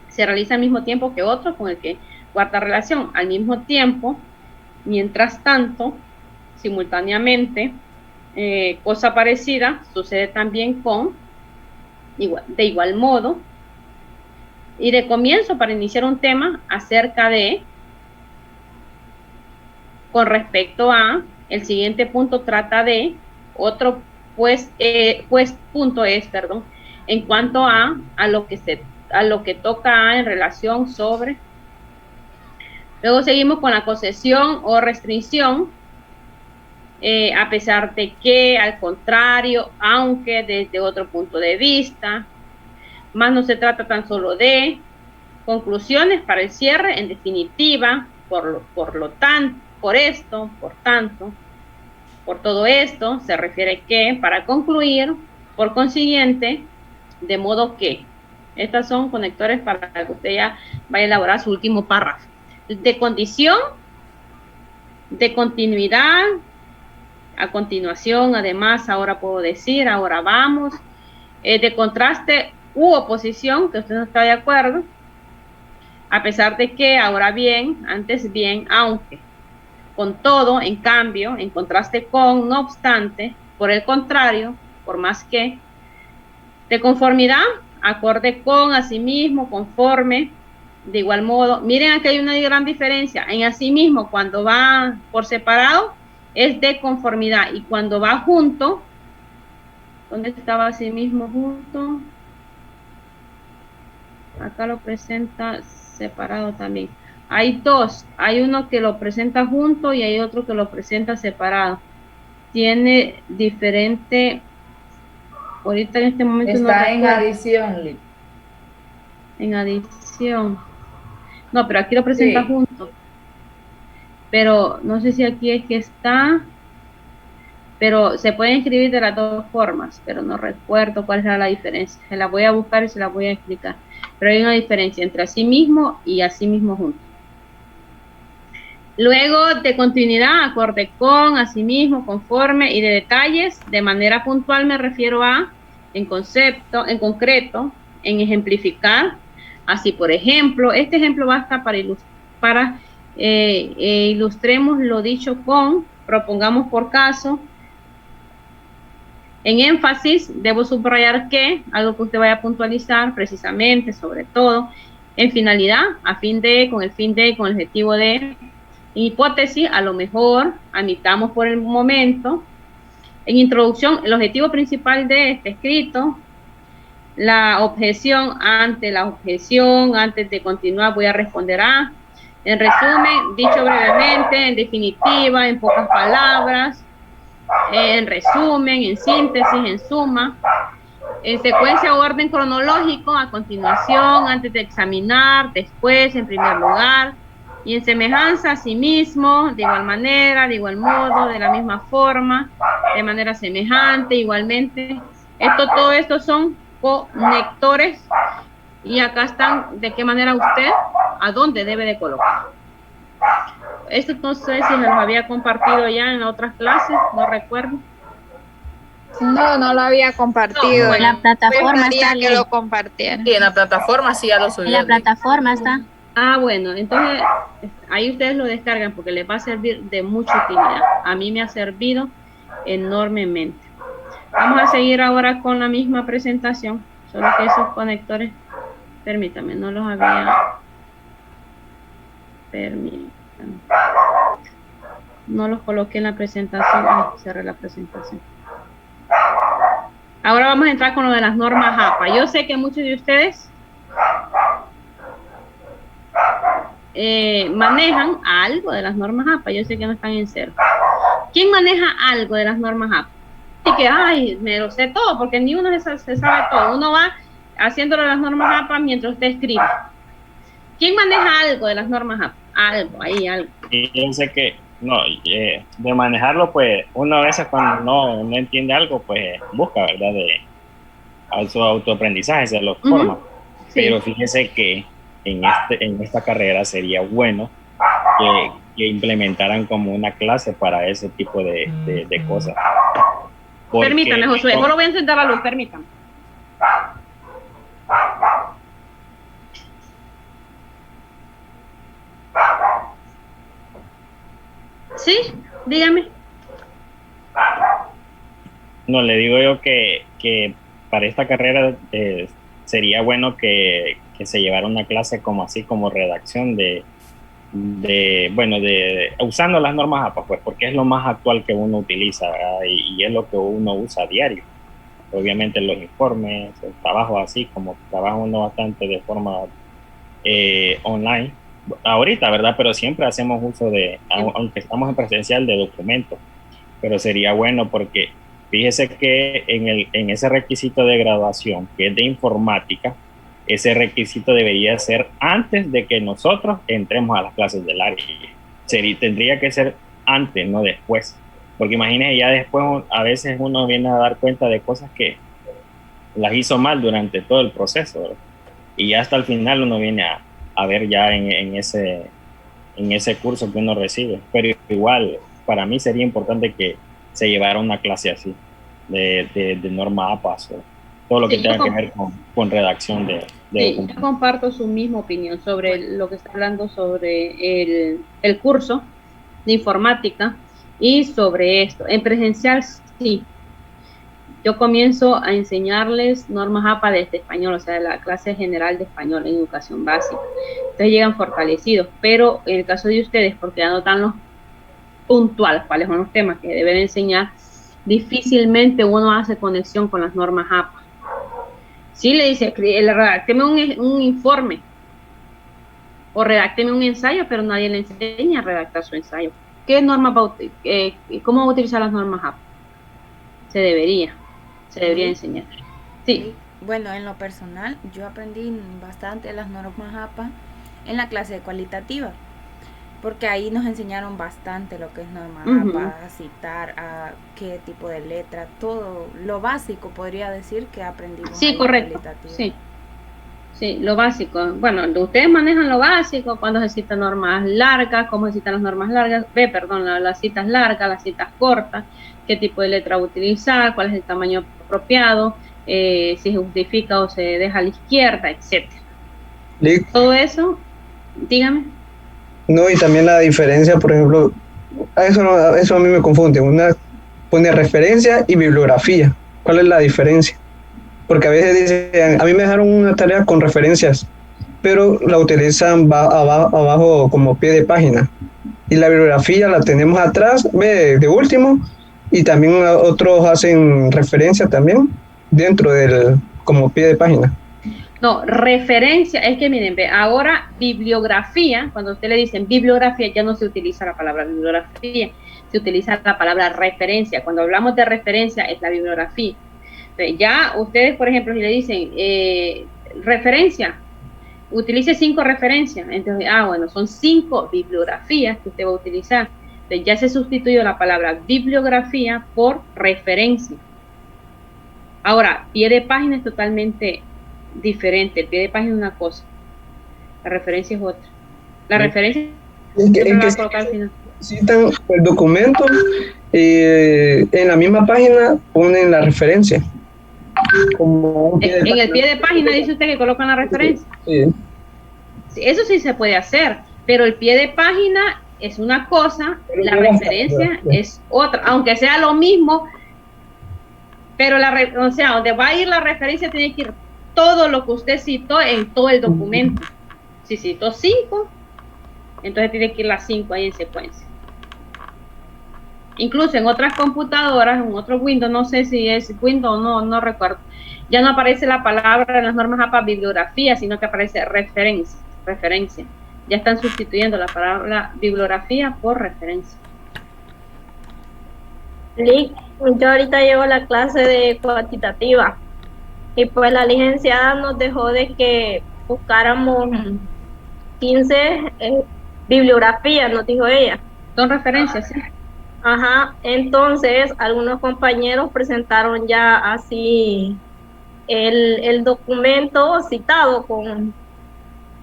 se realiza al mismo tiempo que otro con el que guarda relación. Al mismo tiempo, mientras tanto, simultáneamente, cosa parecida sucede también de igual modo, y de comienzo para iniciar un tema acerca de con respecto a, el siguiente punto trata de, otro punto es, perdón, en cuanto a lo que toca en relación sobre. Luego seguimos con la concesión o restricción, a pesar de que, al contrario, aunque, desde otro punto de vista. Más no se trata tan solo de conclusiones para el cierre, en definitiva, por lo tanto, por esto, por tanto, por todo esto, se refiere que, para concluir, por consiguiente, de modo que. Estas son conectores para que usted ya vaya a elaborar su último párrafo. De condición, de continuidad, a continuación, además, ahora puedo decir, ahora vamos, de contraste u oposición, que usted no está de acuerdo, a pesar de que, ahora bien, antes bien, aunque, con todo, en cambio, en contraste con, no obstante, por el contrario, por más que. De conformidad, acorde con, asimismo, conforme, de igual modo. Miren, aquí hay una gran diferencia. En asimismo, cuando va por separado, es de conformidad, y cuando va junto, ¿dónde estaba asimismo junto? Acá lo presenta separado también. Hay dos, hay uno que lo presenta junto y hay otro que lo presenta separado. Tiene diferente, ahorita en este momento está en adición, Liz. En adición. No, pero aquí lo presenta Sí. junto. Pero no sé si aquí es que está, pero se pueden escribir de las dos formas, pero no recuerdo cuál era la diferencia. Se la voy a buscar y se la voy a explicar. Pero hay una diferencia entre asimismo y asimismo junto. Luego, de continuidad, acorde con, asimismo, conforme, y de detalles, de manera puntual me refiero a, en concepto, en concreto, en ejemplificar. Así, por ejemplo, este ejemplo basta para ilustremos lo dicho con, propongamos por caso. En énfasis, debo subrayar que, algo que usted vaya a puntualizar precisamente, sobre todo, en finalidad, a fin de, con el fin de, con el objetivo de. En hipótesis, a lo mejor, admitamos por el momento. En introducción, el objetivo principal de este escrito. La objeción, ante la objeción, antes de continuar voy a responder a. En resumen, dicho brevemente, en definitiva, en pocas palabras, en resumen, en síntesis, en suma, en secuencia o orden cronológico, a continuación, antes de examinar, después, en primer lugar, y en semejanza a sí mismo, de igual manera, de igual modo, de la misma forma, de manera semejante, igualmente. Todo esto son conectores, y acá están de qué manera usted, a dónde debe de colocar. Esto no sé si se los había compartido ya en otras clases, no recuerdo. No lo había compartido. No, en la plataforma está que lo compartiera. Sí, en la plataforma sí ya lo subí. En la plataforma está. Ah, bueno, entonces ahí ustedes lo descargan porque les va a servir de mucha utilidad. A mí me ha servido enormemente. Vamos a seguir ahora con la misma presentación, solo que esos conectores, permítanme, no los había. Permítanme. No los coloqué en la presentación. Ay, cerré la presentación. Ahora vamos a entrar con lo de las normas APA. Yo sé que muchos de ustedes manejan algo de las normas APA. Yo sé que no están en cero. ¿Quién maneja algo de las normas APA? Y que, ay, me lo sé todo, porque ni uno se sabe todo. Uno va haciéndolo de las normas APA mientras usted escribe. ¿Quién maneja algo de las normas APA? Algo, ahí, algo. Y yo sé que, no, de manejarlo, pues, uno a veces cuando no entiende algo, pues, busca, ¿verdad? A su autoaprendizaje, se lo forma. Sí. Pero fíjese que en esta carrera sería bueno que implementaran como una clase para ese tipo de cosas. Porque, permítame, Josué, solo voy a encender la luz, permítame. Sí, dígame. No, le digo yo que para esta carrera sería bueno que se llevara una clase como así, como redacción de bueno, usando las normas APA, pues, porque es lo más actual que uno utiliza, y es lo que uno usa a diario. Obviamente los informes, el trabajo así, como trabaja uno bastante de forma online, ahorita, ¿verdad? Pero siempre hacemos uso aunque estamos en presencial, de documentos. Pero sería bueno porque fíjese que en ese requisito de graduación, que es de informática, ese requisito debería ser antes de que nosotros entremos a las clases del área. Tendría que ser antes, no después. Porque imagínense, ya después a veces uno viene a dar cuenta de cosas que las hizo mal durante todo el proceso, ¿verdad? Y ya hasta el final uno viene a ver ya en ese curso que uno recibe. Pero igual, para mí sería importante que se llevara una clase así, de norma APA, todo lo que tenga que ver con redacción de documentos. Yo comparto su misma opinión sobre lo que está hablando sobre el curso de informática y sobre esto. En presencial, sí. Yo comienzo a enseñarles normas APA desde español, o sea, la clase general de español en educación básica. Entonces llegan fortalecidos, pero en el caso de ustedes, porque ya no dan los puntuales, cuáles son los temas que deben enseñar, difícilmente uno hace conexión con las normas APA. Sí le dice, redácteme un informe o redácteme un ensayo, pero nadie le enseña a redactar su ensayo. ¿Qué normas cómo va a utilizar las normas APA? Se debería enseñar. Sí. Bueno, en lo personal, yo aprendí bastante las normas APA en la clase de cualitativa, porque ahí nos enseñaron bastante lo que es norma APA, a citar, a qué tipo de letra, todo lo básico, podría decir que aprendimos. Sí, correcto. Sí, lo básico. Bueno, ustedes manejan lo básico, cuando se citan normas largas, cómo se citan las normas largas, las citas largas, las citas cortas, qué tipo de letra utilizar, cuál es el tamaño apropiado, si se justifica o se deja a la izquierda, etcétera. Todo eso, dígame. No, y también la diferencia, por ejemplo, eso a mí me confunde. Una pone referencia y bibliografía. ¿Cuál es la diferencia? Porque a veces dicen, a mí me dejaron una tarea con referencias, pero la utilizan abajo como pie de página. Y la bibliografía la tenemos atrás, de último, y también otros hacen referencia también dentro como pie de página. No, referencia, es que miren, ahora bibliografía, cuando usted le dicen bibliografía, ya no se utiliza la palabra bibliografía, se utiliza la palabra referencia. Cuando hablamos de referencia es la bibliografía. Entonces, ya ustedes, por ejemplo, si le dicen referencia, utilice 5 referencias. Entonces, bueno, son 5 bibliografías que usted va a utilizar. Entonces, ya se sustituyó la palabra bibliografía por referencia. Ahora, pie de página es totalmente diferente. El pie de página es una cosa, la referencia es otra. La referencia es que citan el documento y en la misma página ponen la referencia. Como en el pie de página dice usted que colocan la referencia. Sí. Sí, eso sí se puede hacer, pero el pie de página es una cosa, la referencia es otra, aunque sea lo mismo, pero o sea, donde va a ir la referencia tiene que ir todo lo que usted citó en todo el documento. Si citó 5, entonces tiene que ir las 5 ahí en secuencia. Incluso en otras computadoras, en otro Windows, no sé si es Windows o no recuerdo, ya no aparece la palabra en las normas APA bibliografía, sino que aparece referencia. Ya están sustituyendo la palabra bibliografía por referencia. Yo ahorita llevo la clase de cuantitativa y pues la licenciada nos dejó de que buscáramos 15 bibliografías, nos dijo ella. Son referencias, sí. Ajá, entonces algunos compañeros presentaron ya así el documento citado con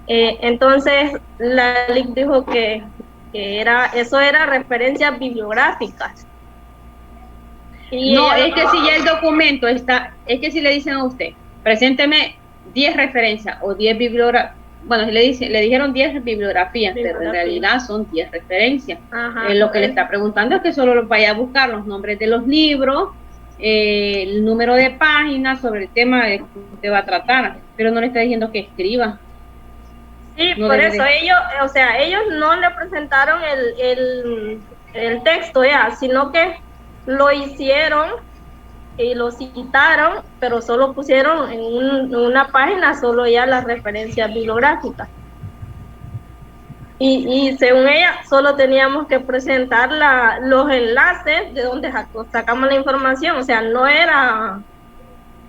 entonces la LIC dijo que eso era referencias bibliográficas. Y no, es que si ya el documento está, es que si le dicen a usted, presénteme 10 referencias o 10 bibliografías, bueno, le dijeron 10 bibliografías, pero en realidad son 10 referencias. Ajá, lo que le está preguntando es que solo vaya a buscar los nombres de los libros, el número de páginas sobre el tema que usted va a tratar, pero no le está diciendo que escriba. Sí, Sí, No por debe eso de- ellos, o sea, ellos no le presentaron el texto ya, sino que lo hicieron y lo citaron, pero solo pusieron en una página solo ya las referencias bibliográficas. Y según ella, solo teníamos que presentar los enlaces de donde sacamos la información, o sea, no era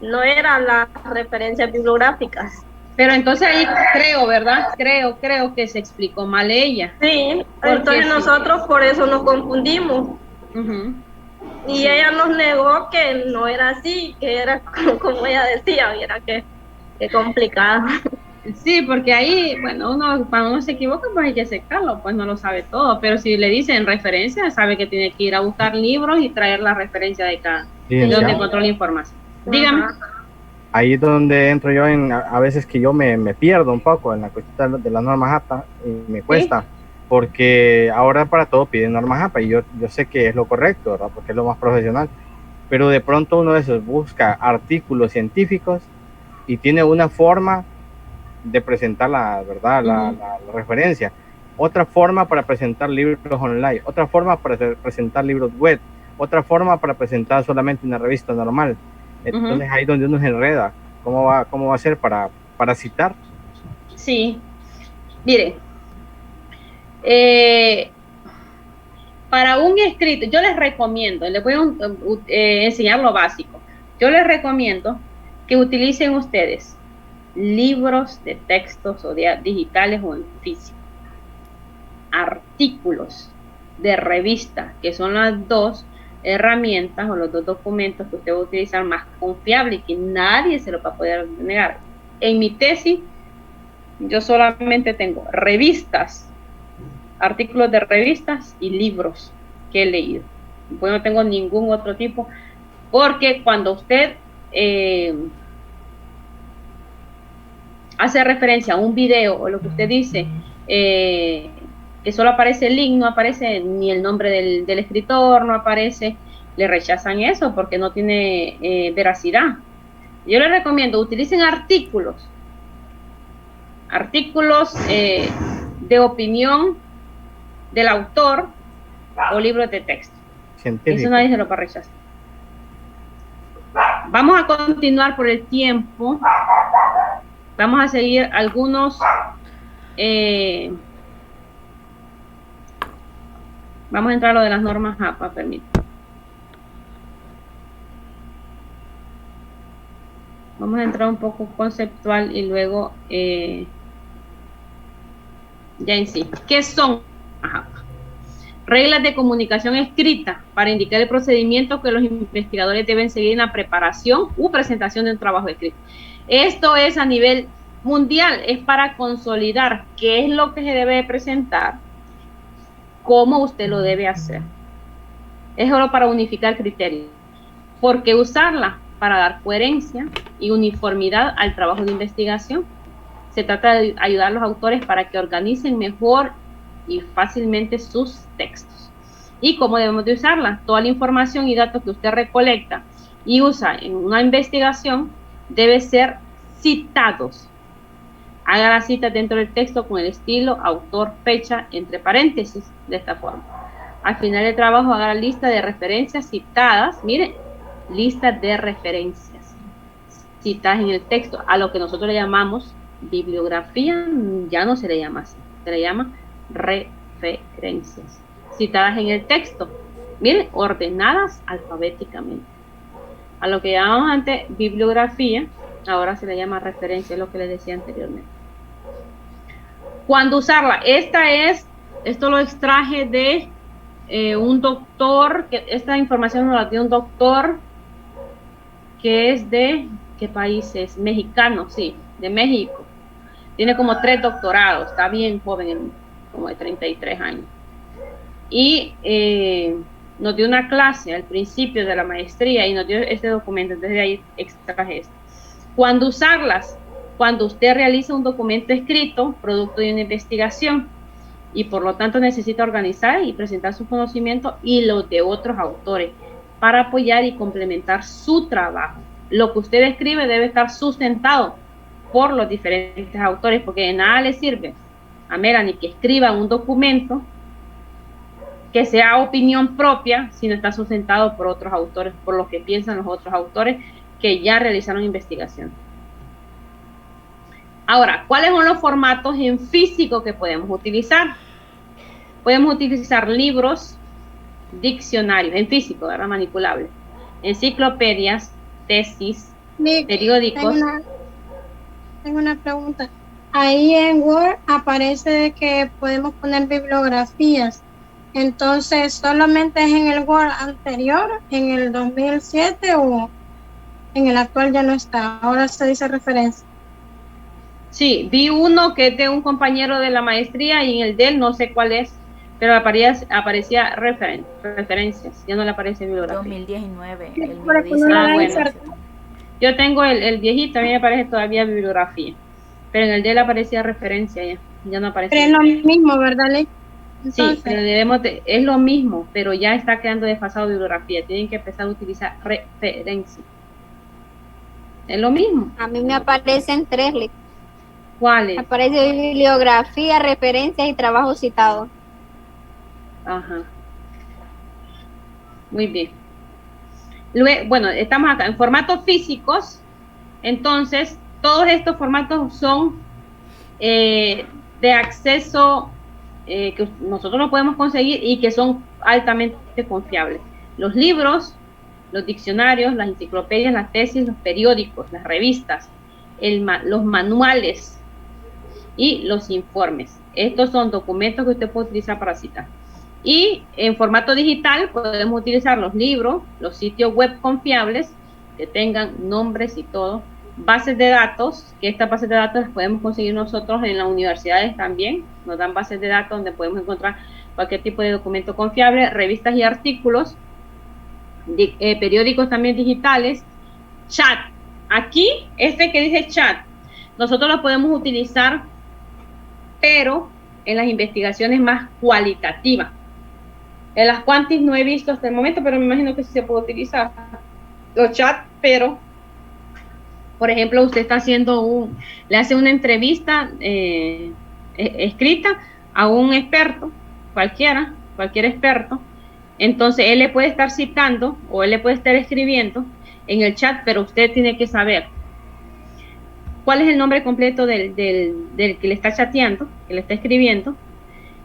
las referencias bibliográficas. Pero entonces ahí creo, ¿verdad? Creo que se explicó mal ella. Sí, Porque entonces sí. nosotros por eso nos confundimos. Ujú. Y Sí. ella nos negó que no era así, que era como ella decía, mira que complicado. Sí, porque ahí, bueno, cuando uno se equivoca, pues hay que aceptarlo, pues no lo sabe todo, pero si le dicen referencia, sabe que tiene que ir a buscar libros y traer la referencia de cada, de donde Licenciado, encontró la información. Dígame. Ajá. ahí es donde entro yo a veces que yo me pierdo un poco en la cuestión de las normas APA y me cuesta, porque ahora para todo piden normas APA y yo sé que es lo correcto, ¿verdad? Porque es lo más profesional, pero de pronto uno de esos busca artículos científicos y tiene una forma de presentar la verdad, la referencia, otra forma para presentar libros online, otra forma para presentar libros web, otra forma para presentar solamente una revista normal. Entonces ahí donde uno se enreda, ¿cómo va a ser para citar? Sí, mire, para un escrito, yo les recomiendo, les voy a enseñar lo básico, yo les recomiendo que utilicen ustedes libros de textos o digitales o en físico, artículos de revista, que son las dos herramientas o los dos documentos que usted va a utilizar más confiable y que nadie se lo va a poder negar. En mi tesis, yo solamente tengo revistas, artículos de revistas y libros que he leído. Pues no tengo ningún otro tipo, porque cuando usted hace referencia a un video o lo que usted dice, que solo aparece el link, no aparece ni el nombre del escritor, no aparece, le rechazan eso porque no tiene veracidad. Yo les recomiendo, utilicen artículos de opinión del autor o libros de texto. Científico. Eso nadie se lo va a rechazar. Vamos a continuar por el tiempo. Vamos a seguir algunos vamos a entrar a lo de las normas APA, permítame. Vamos a entrar un poco conceptual y luego ya en sí. ¿Qué son APA? Reglas de comunicación escrita para indicar el procedimiento que los investigadores deben seguir en la preparación u presentación de un trabajo escrito. Esto es a nivel mundial, es para consolidar qué es lo que se debe presentar, cómo usted lo debe hacer. Es solo para unificar criterios. ¿Por qué usarla? Para dar coherencia y uniformidad al trabajo de investigación. Se trata de ayudar a los autores para que organicen mejor y fácilmente sus textos. ¿Y cómo debemos de usarla? Toda la información y datos que usted recolecta y usa en una investigación debe ser citados. Haga la cita dentro del texto con el estilo, autor, fecha, entre paréntesis, de esta forma. Al final del trabajo haga la lista de referencias citadas, mire, lista de referencias citadas en el texto, a lo que nosotros le llamamos bibliografía, ya no se le llama así, se le llama referencias citadas en el texto, miren, ordenadas alfabéticamente. A lo que llamamos antes bibliografía, ahora se le llama referencia, es lo que les decía anteriormente. ¿Cuándo usarla? Esto lo extraje de un doctor, que esta información nos la dio un doctor que es de, ¿qué país es? Mexicano, sí, de México. Tiene como 3 doctorados, está bien joven, como de 33 años. Y nos dio una clase al principio de la maestría y nos dio este documento, entonces de ahí extraje esto. ¿Cuándo usarlas? Cuando usted realiza un documento escrito, producto de una investigación, y por lo tanto necesita organizar y presentar su conocimiento y los de otros autores para apoyar y complementar su trabajo. Lo que usted escribe debe estar sustentado por los diferentes autores, porque de nada le sirve a Melanie que escriba un documento que sea opinión propia, si no está sustentado por otros autores, por lo que piensan los otros autores que ya realizaron investigación. Ahora, ¿cuáles son los formatos en físico que podemos utilizar? Podemos utilizar libros, diccionarios, en físico, ¿verdad? Manipulable, enciclopedias, tesis, periódicos. Tengo una pregunta. Ahí en Word aparece que podemos poner bibliografías. Entonces, ¿solamente es en el Word anterior, en el 2007, o en el actual ya no está? Ahora se dice referencia. Sí, vi uno que es de un compañero de la maestría y en el de él no sé cuál es, pero aparecía referencias, ya no le aparece bibliografía. 2019, el mío dice. Bueno. Yo tengo el viejito, a mí me aparece todavía bibliografía, pero en el de él aparecía referencia ya no aparece. Pero es lo mismo, ¿verdad, Ley? Entonces, sí, pero es lo mismo, pero ya está quedando desfasado bibliografía, tienen que empezar a utilizar referencia. Es lo mismo. A mí me aparecen 3, Ley. ¿Cuáles? Aparece bibliografía, referencias y trabajo citado. Ajá. Muy bien. Luego, bueno, estamos acá en formatos físicos. Entonces, todos estos formatos son de acceso que nosotros no podemos conseguir y que son altamente confiables. Los libros, los diccionarios, las enciclopedias, las tesis, los periódicos, las revistas, los manuales y los informes. Estos son documentos que usted puede utilizar para citar. Y en formato digital podemos utilizar los libros, los sitios web confiables que tengan nombres y todo, bases de datos, que estas bases de datos las podemos conseguir nosotros en las universidades también, nos dan bases de datos donde podemos encontrar cualquier tipo de documento confiable, revistas y artículos, periódicos también digitales, chat. Aquí, este que dice chat, nosotros lo podemos utilizar, pero en las investigaciones más cualitativas. En las cuantis no he visto hasta el momento, pero me imagino que sí se puede utilizar los chats, pero por ejemplo, usted está haciendo le hace una entrevista escrita a un experto, cualquier experto, entonces él le puede estar citando o él le puede estar escribiendo en el chat, pero usted tiene que saber cuál es el nombre completo del que le está chateando, que le está escribiendo,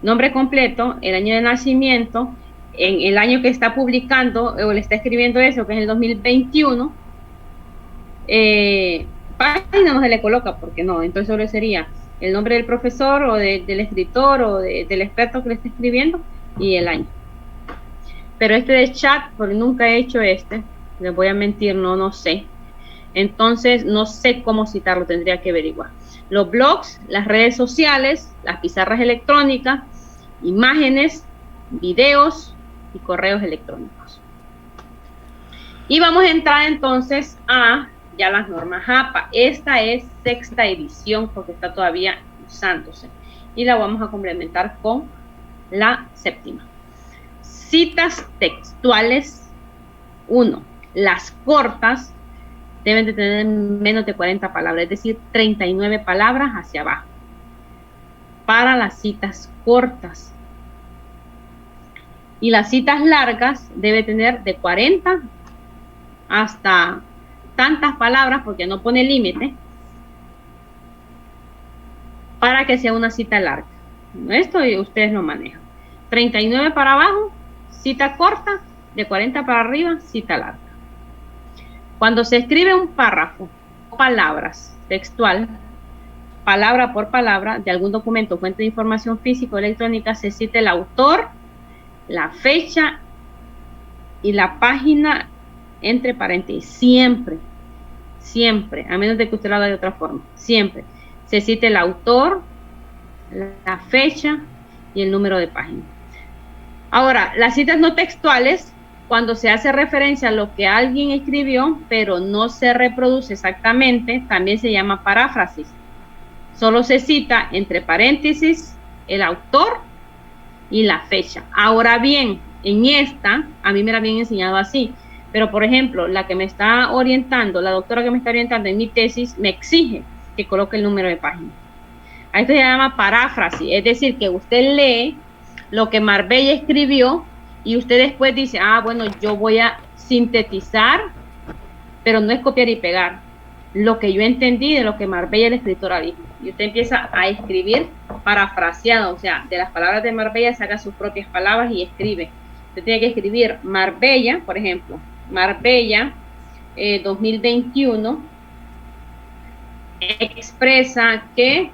nombre completo, el año de nacimiento, en el año que está publicando o le está escribiendo eso, que es el 2021, página no se le coloca, porque no, entonces solo sería el nombre del profesor o del escritor o del experto que le está escribiendo y el año. Pero este de chat, porque nunca he hecho les voy a mentir, no sé. Entonces no sé cómo citarlo, tendría que averiguar. Los blogs, las redes sociales, las pizarras electrónicas, imágenes, videos y correos electrónicos. Y vamos a entrar entonces a ya las normas APA. Esta es 6ª edición porque está todavía usándose y la vamos a complementar con la 7ª. Citas textuales 1. Las cortas deben de tener menos de 40 palabras, es decir, 39 palabras hacia abajo. Para las citas cortas. Y las citas largas debe tener de 40 hasta tantas palabras, porque no pone límite, para que sea una cita larga. Esto ustedes lo manejan. 39 para abajo, cita corta, de 40 para arriba, cita larga. Cuando se escribe un párrafo, palabras, textual, palabra por palabra, de algún documento, fuente de información física o electrónica, se cita el autor, la fecha y la página entre paréntesis. Siempre, a menos de que usted lo haga de otra forma, siempre se cite el autor, la fecha y el número de página. Ahora, las citas no textuales, cuando se hace referencia a lo que alguien escribió, pero no se reproduce exactamente, también se llama paráfrasis. Solo se cita entre paréntesis el autor y la fecha. Ahora bien, en esta, a mí me la habían enseñado así, pero por ejemplo, la que me está orientando, la doctora que me está orientando en mi tesis, me exige que coloque el número de página. A esto se llama paráfrasis, es decir, que usted lee lo que Marbella escribió y usted después dice, ah, bueno, yo voy a sintetizar, pero no es copiar y pegar, lo que yo entendí de lo que Marbella, la escritora, dijo. Y usted empieza a escribir parafraseado, o sea, de las palabras de Marbella saca sus propias palabras y escribe. Usted tiene que escribir Marbella, por ejemplo, Marbella 2021 expresa que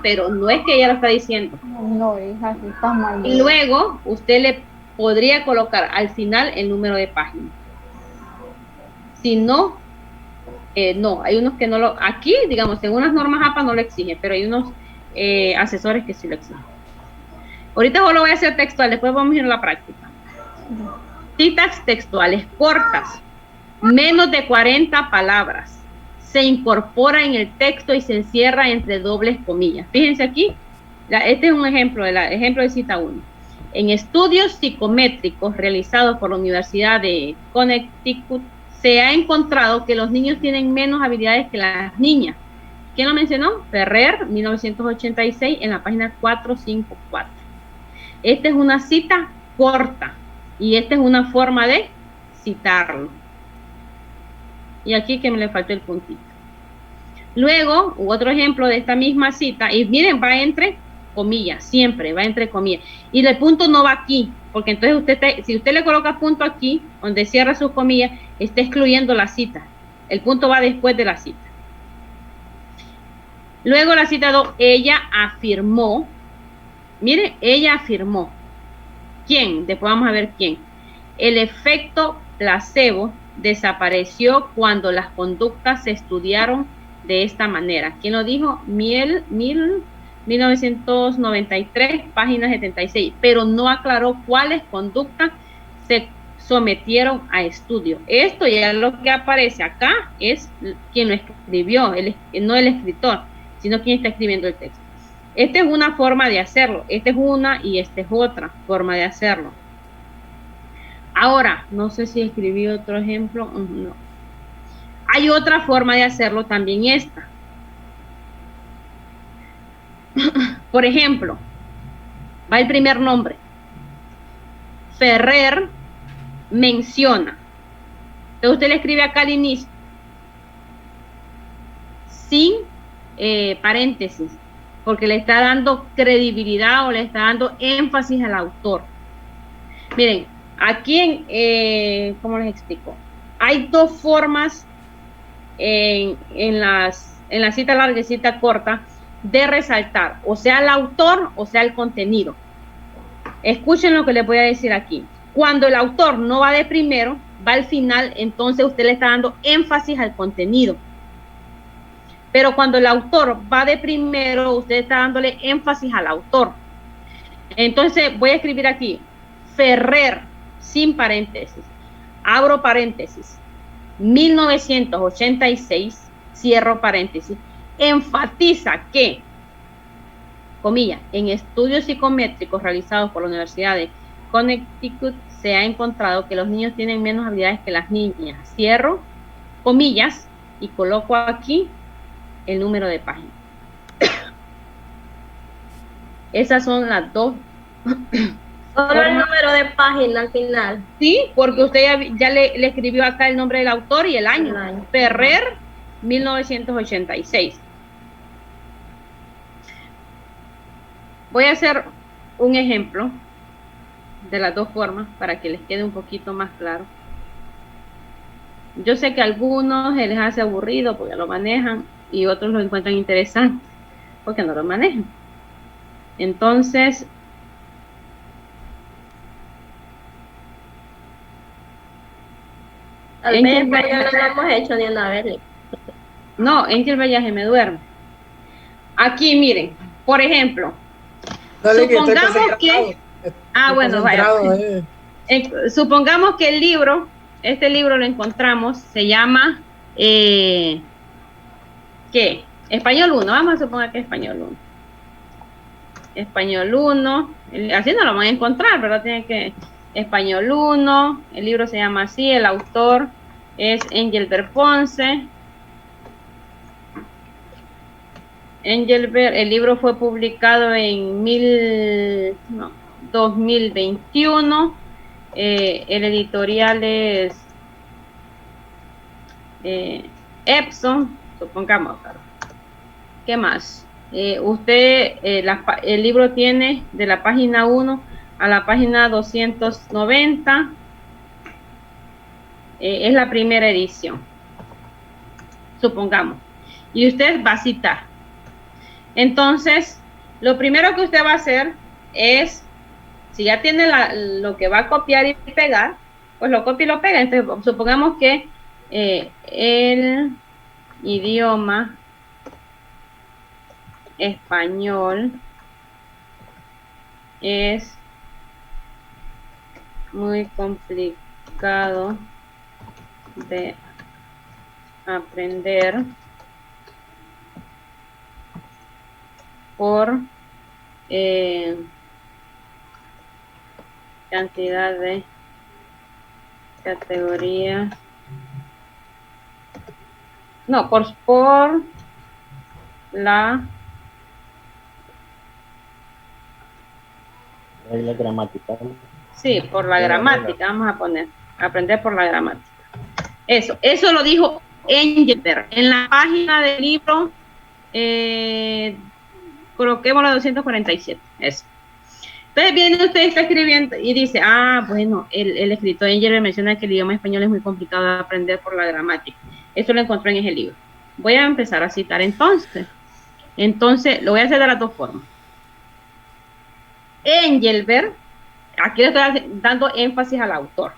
pero no es que ella lo está diciendo. No, hija, sí está mal. Y luego usted le podría colocar al final el número de página. Si no, no, hay unos que no lo, aquí, digamos, en unas normas APA no lo exigen, pero hay unos asesores que sí lo exigen. Ahorita solo voy a hacer textual, después vamos a ir a la práctica. Citas textuales cortas, menos de 40 palabras. Se incorpora en el texto y se encierra entre dobles comillas. Fíjense aquí, este es un ejemplo de cita 1. En estudios psicométricos realizados por la Universidad de Connecticut, se ha encontrado que los niños tienen menos habilidades que las niñas. ¿Quién lo mencionó? Ferrer, 1986, en la página 454. Esta es una cita corta y esta es una forma de citarlo. Y aquí que me le faltó el puntito. Luego, otro ejemplo de esta misma cita, y miren, va entre comillas, siempre va entre comillas. Y el punto no va aquí, porque entonces si usted le coloca punto aquí, donde cierra sus comillas, está excluyendo la cita. El punto va después de la cita. Luego la cita 2, ella afirmó. Mire, ella afirmó. ¿Quién? Después vamos a ver quién. El efecto placebo desapareció cuando las conductas se estudiaron de esta manera. ¿Quién lo dijo? 1993, página 76, pero no aclaró cuáles conductas se sometieron a estudio. Esto ya lo que aparece acá es quien lo escribió, no el escritor, sino quien está escribiendo el texto. Esta es una forma de hacerlo, esta es una y esta es otra forma de hacerlo. Ahora, no sé si escribí otro ejemplo, no. Hay otra forma de hacerlo también esta. Por ejemplo, va el primer nombre. Ferrer menciona. Entonces usted le escribe acá al inicio, sin paréntesis, porque le está dando credibilidad o le está dando énfasis al autor. Miren, aquí, ¿cómo les explico? Hay dos formas en la cita larga y cita corta de resaltar, o sea el autor o sea el contenido. Escuchen lo que les voy a decir aquí. Cuando el autor no va de primero, va al final, entonces usted le está dando énfasis al contenido. Pero cuando el autor va de primero, usted está dándole énfasis al autor. Entonces voy a escribir aquí, Ferrer, sin paréntesis, abro paréntesis, 1986, cierro paréntesis, enfatiza que, comillas, en estudios psicométricos realizados por la Universidad de Connecticut se ha encontrado que los niños tienen menos habilidades que las niñas. Cierro comillas y coloco aquí el número de página. Esas son las dos. Solo el número de página al final. Sí, porque usted ya le escribió acá el nombre del autor y el año. Ferrer, 1986. Voy a hacer un ejemplo de las dos formas para que les quede un poquito más claro. Yo sé que a algunos se les hace aburrido porque lo manejan y otros lo encuentran interesante porque no lo manejan. Entonces, tal vez no lo hemos hecho ni una vez. No, en que el viaje me duerme. Aquí miren, por ejemplo, supongamos que bueno, vaya. Supongamos que el libro, este libro lo encontramos, se llama ¿qué? Español 1, vamos a suponer que es Español 1. Español 1, así no lo van a encontrar, pero tiene que Español 1, el libro se llama así, el autor es Engelbert Ponce. Engelbert, el libro fue publicado en 2021. El editorial es Epson, supongamos. ¿Qué más? El libro tiene de la página 1 a la página 290. Es la primera edición, supongamos. Y usted va a citar. Entonces, lo primero que usted va a hacer es, si ya tiene lo que va a copiar y pegar, pues lo copia y lo pega. Entonces, supongamos que el idioma español es muy complicado de aprender por cantidad de categorías, no, por la regla gramatical. Sí, por la gramática, vamos a poner, aprender por la gramática. Eso lo dijo Engelbert en la página del libro, coloquemos la 247, eso. Entonces viene usted, está escribiendo y dice, bueno, el escritor Engelbert menciona que el idioma español es muy complicado de aprender por la gramática. Eso lo encontró en ese libro. Voy a empezar a citar entonces. Entonces, lo voy a hacer de las dos formas. Engelbert, aquí le estoy dando énfasis al autor.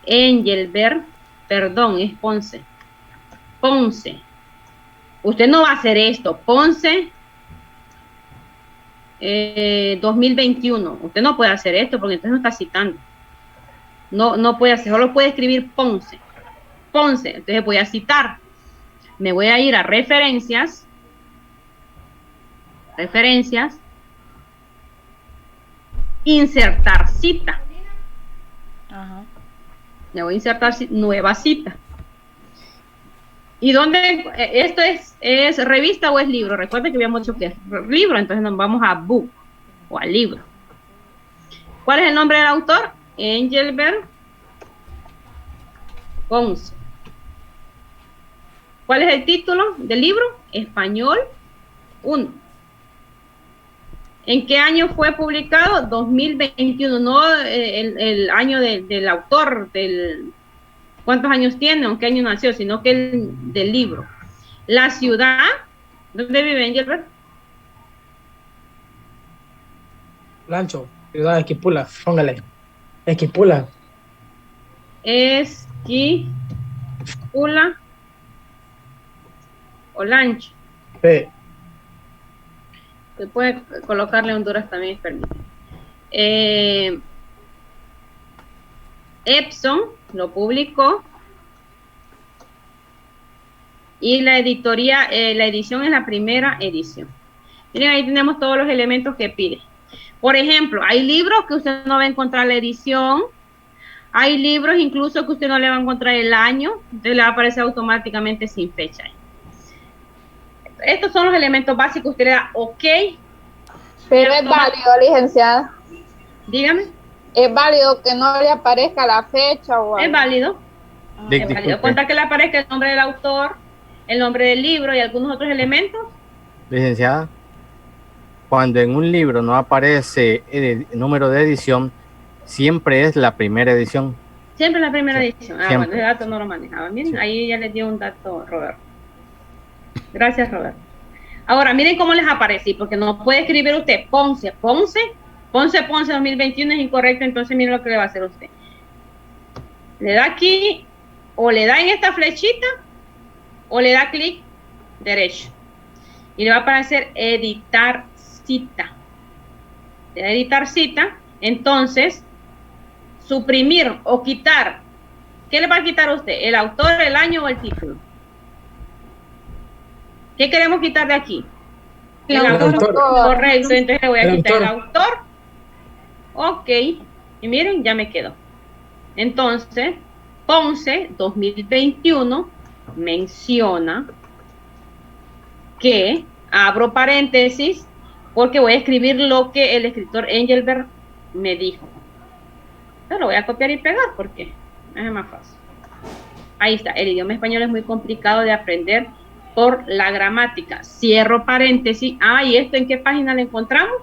Engelbert, perdón, es Ponce. Ponce. Usted no va a hacer esto. Ponce 2021. Usted no puede hacer esto porque entonces no está citando. No puede hacer, solo puede escribir Ponce. Ponce. Entonces voy a citar. Me voy a ir a referencias. Referencias. Insertar cita. Ajá. Le voy a insertar nueva cita. ¿Y dónde? ¿Esto es revista o es libro? Recuerden que habíamos dicho que es libro, entonces nos vamos a book o al libro. ¿Cuál es el nombre del autor? Engelbert Ponce. ¿Cuál es el título del libro? Español 1. ¿En qué año fue publicado? 2021, no el año del autor, cuántos años tiene, o en qué año nació, sino que del libro. La ciudad, ¿dónde vive Engelbert? Lancho, ciudad de Esquipula, póngale. Esquipula. Esquipula o Lancho. Sí. Se puede colocarle Honduras también, permítame. Epson lo publicó y la edición es la primera edición. Miren, ahí tenemos todos los elementos que pide. Por ejemplo, hay libros que usted no va a encontrar la edición, hay libros incluso que usted no le va a encontrar el año, entonces le va a aparecer automáticamente sin fecha. Estos son los elementos básicos, usted le da OK. Pero es válido, licenciada. Dígame. ¿Es válido que no le aparezca la fecha o algo? Es válido. Es válido. Cuenta que le aparezca el nombre del autor, el nombre del libro y algunos otros elementos. Licenciada, cuando en un libro no aparece el número de edición, siempre es la primera edición. Siempre la primera edición. Siempre. Bueno, ese dato no lo manejaba. Miren, ahí ya les dio un dato, Roberto. Gracias, Roberto. Ahora, miren cómo les aparece, porque no puede escribir usted Ponce 2021 es incorrecto, entonces miren lo que le va a hacer usted. Le da aquí, o le da en esta flechita, o le da clic derecho. Y le va a aparecer editar cita. Le da editar cita, entonces, suprimir o quitar. ¿Qué le va a quitar a usted? ¿El autor, el año o el título? ¿Qué queremos quitar de aquí? El autor. Correcto, entonces le voy a quitar el autor. Ok, y miren, ya me quedó. Entonces, Ponce 2021 menciona que abro paréntesis, porque voy a escribir lo que el escritor Engelbert me dijo. Pero lo voy a copiar y pegar porque es más fácil. Ahí está, el idioma español es muy complicado de aprender por la gramática. Cierro paréntesis. ¿Y esto en qué página lo encontramos?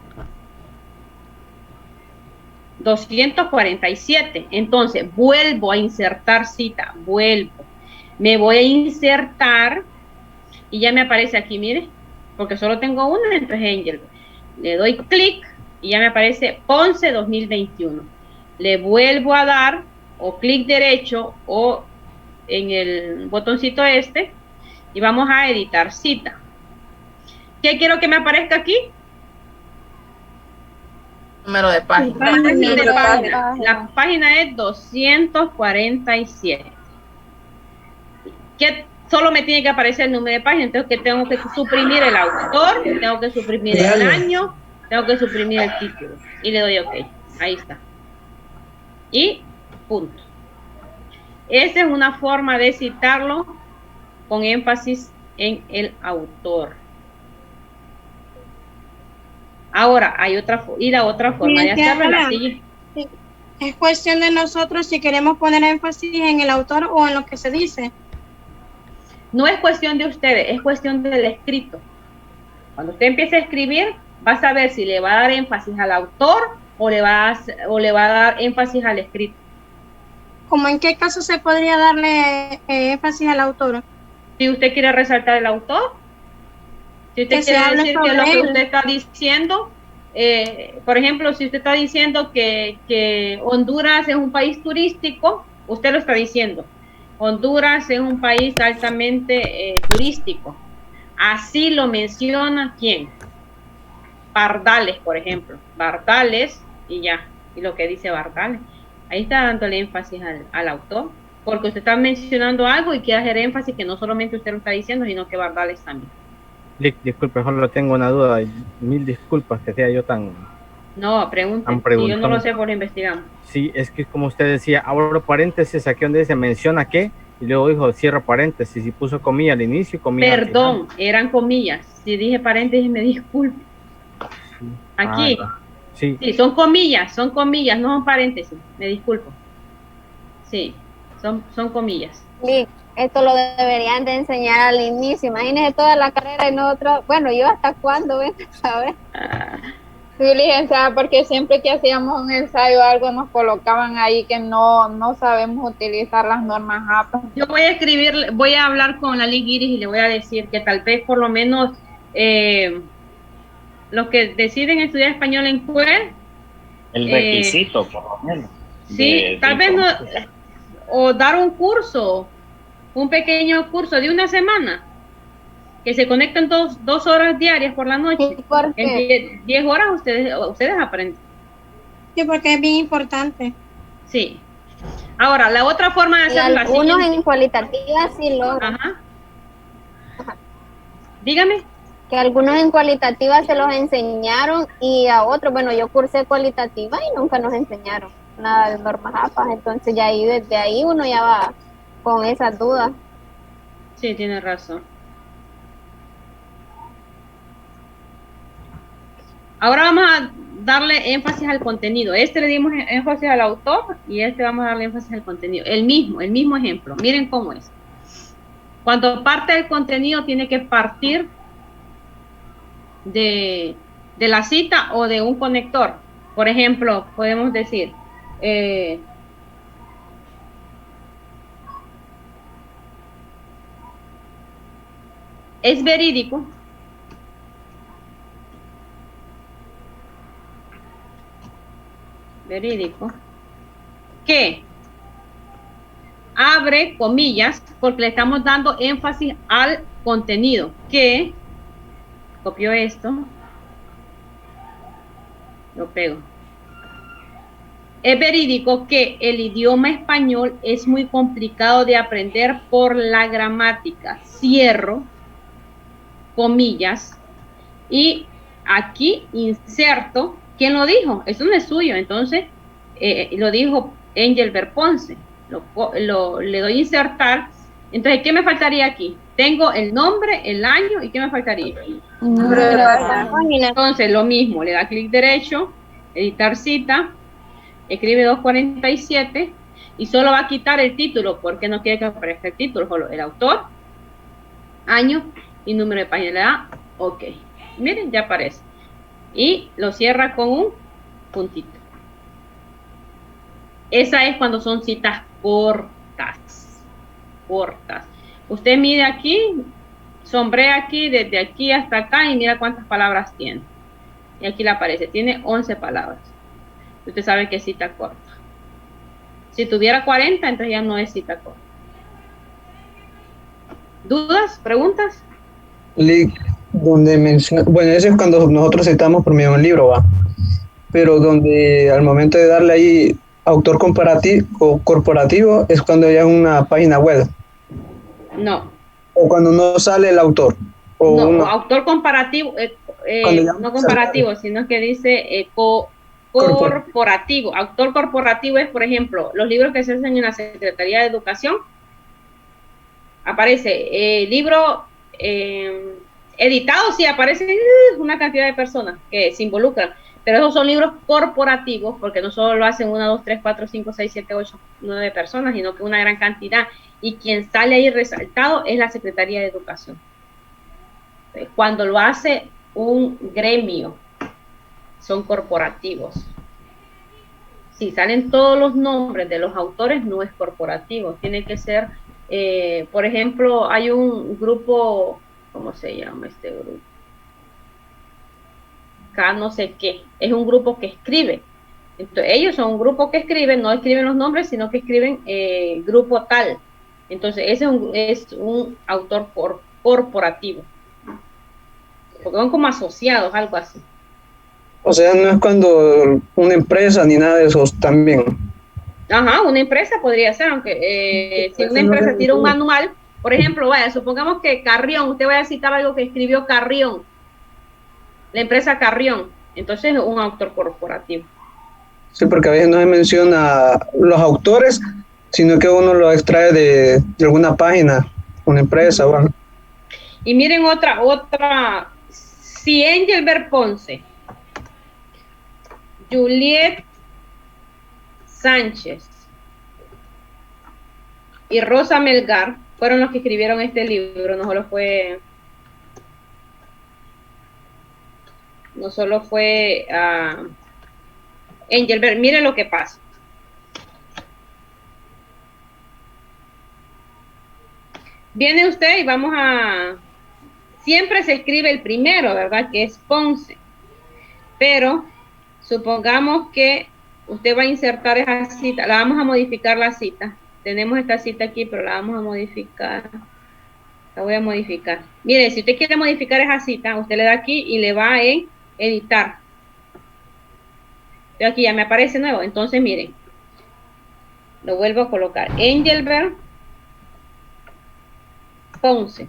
247. Entonces, vuelvo a insertar cita. Me voy a insertar y ya me aparece aquí, mire, porque solo tengo una, entonces Engelbert. Le doy clic y ya me aparece Ponce 2021. Le vuelvo a dar o clic derecho o en el botoncito este y vamos a editar cita. ¿Qué quiero que me aparezca aquí? Número de página. La página es 247. ¿Qué? Solo me tiene que aparecer el número de página, entonces que tengo que suprimir el autor, tengo que suprimir el año, tengo que suprimir el título y le doy OK. Ahí está. Y punto. Esa es una forma de citarlo con énfasis en el autor. Ahora hay otra forma de hacerlo. Es cuestión de nosotros si queremos poner énfasis en el autor o en lo que se dice. No es cuestión de ustedes, es cuestión del escrito. Cuando usted empiece a escribir, va a saber si le va a dar énfasis al autor o le va a dar énfasis al escrito. ¿Cómo en qué caso se podría darle énfasis al autor? Si usted quiere resaltar el autor, si usted quiere decir que lo que usted está diciendo, por ejemplo, si usted está diciendo que Honduras es un país turístico, usted lo está diciendo. Honduras es un país altamente turístico. Así lo menciona ¿quién? Bardales, por ejemplo. Bardales y ya. Y lo que dice Bardales. Ahí está dándole énfasis al autor. Porque usted está mencionando algo y quiere hacer énfasis que no solamente usted lo está diciendo, sino que Bardales también. Disculpe, solo tengo una duda. 1000 disculpas que sea yo tan... No, pregunte. Si yo no lo sé, por investigamos. Sí, es que como usted decía, abro paréntesis, aquí donde dice menciona qué, y luego dijo cierro paréntesis, y puso comilla al inicio y comilla al final. Perdón, eran comillas. Si dije paréntesis, me disculpe. Aquí. Sí, son comillas, no son paréntesis. Me disculpo. Sí, son comillas. Sí, esto lo deberían de enseñar al inicio. Imagínense toda la carrera en otro. Bueno, yo hasta cuándo, ven, ¿sabes? Sí, licenciada, porque siempre que hacíamos un ensayo o algo nos colocaban ahí que no sabemos utilizar las normas APA. Yo voy a hablar con la Liga Iris y le voy a decir que tal vez por lo menos los que deciden estudiar español en CUE, el requisito por lo menos. Sí, tal vez no, o dar un curso, un pequeño curso de una semana, que se conecten 2 horas diarias por la noche. En 10 horas ustedes aprenden. Sí, porque es bien importante. Sí. Ahora, la otra forma de hacerlo así. Algunos en cualitativa sí logran. Ajá. Dígame. Que algunos en cualitativa se los enseñaron y a otros, bueno, yo cursé cualitativa y nunca nos enseñaron nada de normas APA, entonces ya ahí, desde ahí uno ya va con esas dudas. Sí, tiene razón. Ahora vamos a darle énfasis al contenido. Este le dimos énfasis al autor y este vamos a darle énfasis al contenido. El mismo ejemplo. Miren cómo es. Cuando parte del contenido tiene que partir de la cita o de un conector. Por ejemplo, podemos decir es verídico que abre comillas porque le estamos dando énfasis al contenido, que copio esto, lo pego. Es verídico que el idioma español es muy complicado de aprender por la gramática. Cierro comillas y aquí inserto. ¿Quién lo dijo? Eso no es suyo, entonces lo dijo Engelbert Ponce. Le doy insertar Entonces, ¿qué me faltaría aquí? Tengo el nombre, el año, ¿y qué me faltaría? Entonces, lo mismo, le da clic derecho, editar cita, escribe 247 y solo va a quitar el título porque no quiere que aparezca el título, solo el autor, año y número de página. Le da OK. Miren, ya aparece. Y lo cierra con un puntito. Esa es cuando son citas cortas. Cortas. Usted mide aquí, sombrea aquí, desde aquí hasta acá y mira cuántas palabras tiene. Y aquí le aparece, tiene 11 palabras. Usted sabe que es cita corta. Si tuviera 40, entonces ya no es cita corta. ¿Dudas? ¿Preguntas? Donde menciona, bueno, ese es cuando nosotros citamos por medio de un libro, va. Pero donde al momento de darle ahí autor comparativo, corporativo, es cuando ya es una página web. No. O cuando no sale el autor. O no, autor comparativo, no comparativo, sino que dice corporativo. Autor corporativo es, por ejemplo, los libros que se hacen en la Secretaría de Educación. Aparece libro editado, sí, aparecen una cantidad de personas que se involucran, pero esos son libros corporativos, porque no solo lo hacen 1, 2, 3, 4, 5, 6, 7, 8, 9 personas, sino que una gran cantidad, y quien sale ahí resaltado es la Secretaría de Educación. Cuando lo hace un gremio, son corporativos. Si salen todos los nombres de los autores, no es corporativo, tiene que ser, por ejemplo, hay un grupo, ¿cómo se llama este grupo? K no sé qué, es un grupo que escribe. Entonces, ellos son un grupo que escribe, no escriben los nombres, sino que escriben grupo tal. Entonces, ese es un autor corporativo. Porque son como asociados, algo así. O sea, no es cuando una empresa ni nada de esos también. Ajá, una empresa podría ser, aunque si una empresa tira un manual, por ejemplo, vaya, supongamos que Carrión, usted vaya a citar algo que escribió Carrión, la empresa Carrión, entonces es un autor corporativo. Sí, porque a veces no se menciona los autores, sino que uno lo extrae de alguna página, una empresa. Bueno. Y miren otra, si Engelbert Ponce, Juliet Sánchez y Rosa Melgar fueron los que escribieron este libro, no solo fue Engelbert. Miren lo que pasa. Viene usted y vamos siempre se escribe el primero, ¿verdad? Que es Ponce. Pero supongamos que usted va a insertar esa cita, la vamos a modificar la cita. Tenemos esta cita aquí, pero la vamos a modificar. La voy a modificar. Mire, si usted quiere modificar esa cita, usted le da aquí y le va en editar. Aquí ya me aparece nuevo. Entonces, miren, lo vuelvo a colocar. Engelbert Ponce.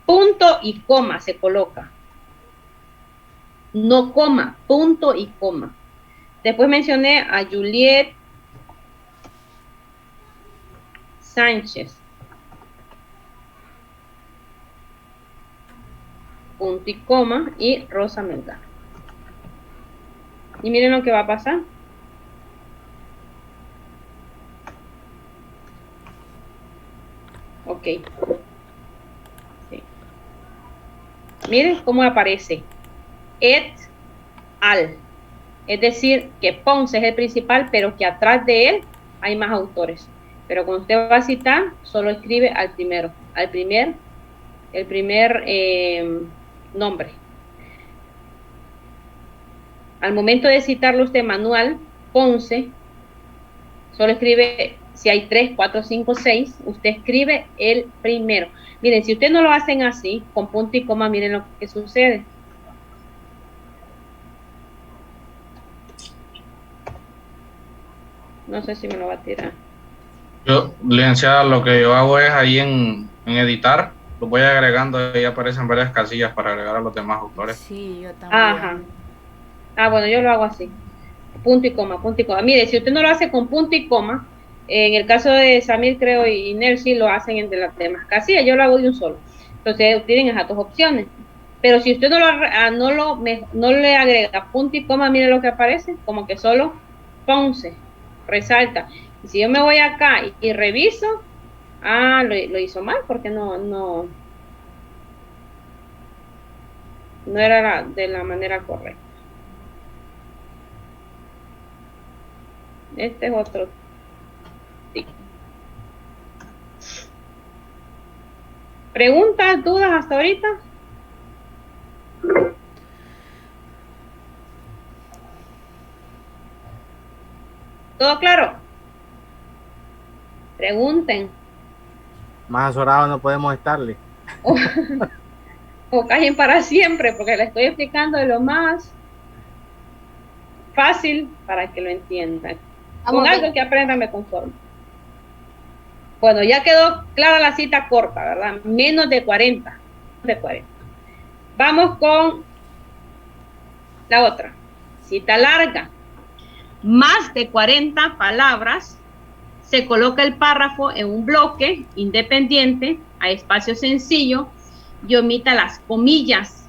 Punto y coma se coloca. No coma, punto y coma. Después mencioné a Juliet Sánchez. Punto y coma y Rosa Melgar. Y miren lo que va a pasar. Ok. Sí. Miren cómo aparece. Et al. Es decir, que Ponce es el principal, pero que atrás de él hay más autores. Pero cuando usted va a citar, solo escribe al primero, el primer nombre. Al momento de citarlo usted manual, Ponce, solo escribe, si hay 3, 4, 5, 6, usted escribe el primero. Miren, si ustedes no lo hacen así, con punto y coma, miren lo que sucede. No sé si me lo va a tirar. Yo, licenciada, lo que yo hago es ahí en editar, lo voy agregando y aparecen varias casillas para agregar a los demás autores. Sí, yo también. Ajá. Ah, bueno, yo lo hago así. punto y coma, punto y coma. Mire, si usted no lo hace con punto y coma, en el caso de Samir, creo, y Nelsi lo hacen en de las demás casillas, yo lo hago de un solo. Entonces, tienen esas dos opciones. Pero si usted no le agrega punto y coma, mire lo que aparece, como que solo Ponce, resalta. Y si yo me voy acá y reviso, lo hizo mal, porque no era de la manera correcta. Este es otro. Sí. ¿Preguntas, dudas hasta ahorita? ¿Todo claro? Pregunten. Más azorados no podemos estarle. O callen para siempre, porque le estoy explicando de lo más fácil para que lo entiendan. Con algo que aprendan me conformo. Bueno, ya quedó clara la cita corta, ¿verdad? Menos de 40. Vamos con la otra. Cita larga. Más de 40 palabras. Se coloca el párrafo en un bloque independiente, a espacio sencillo, y omita las comillas.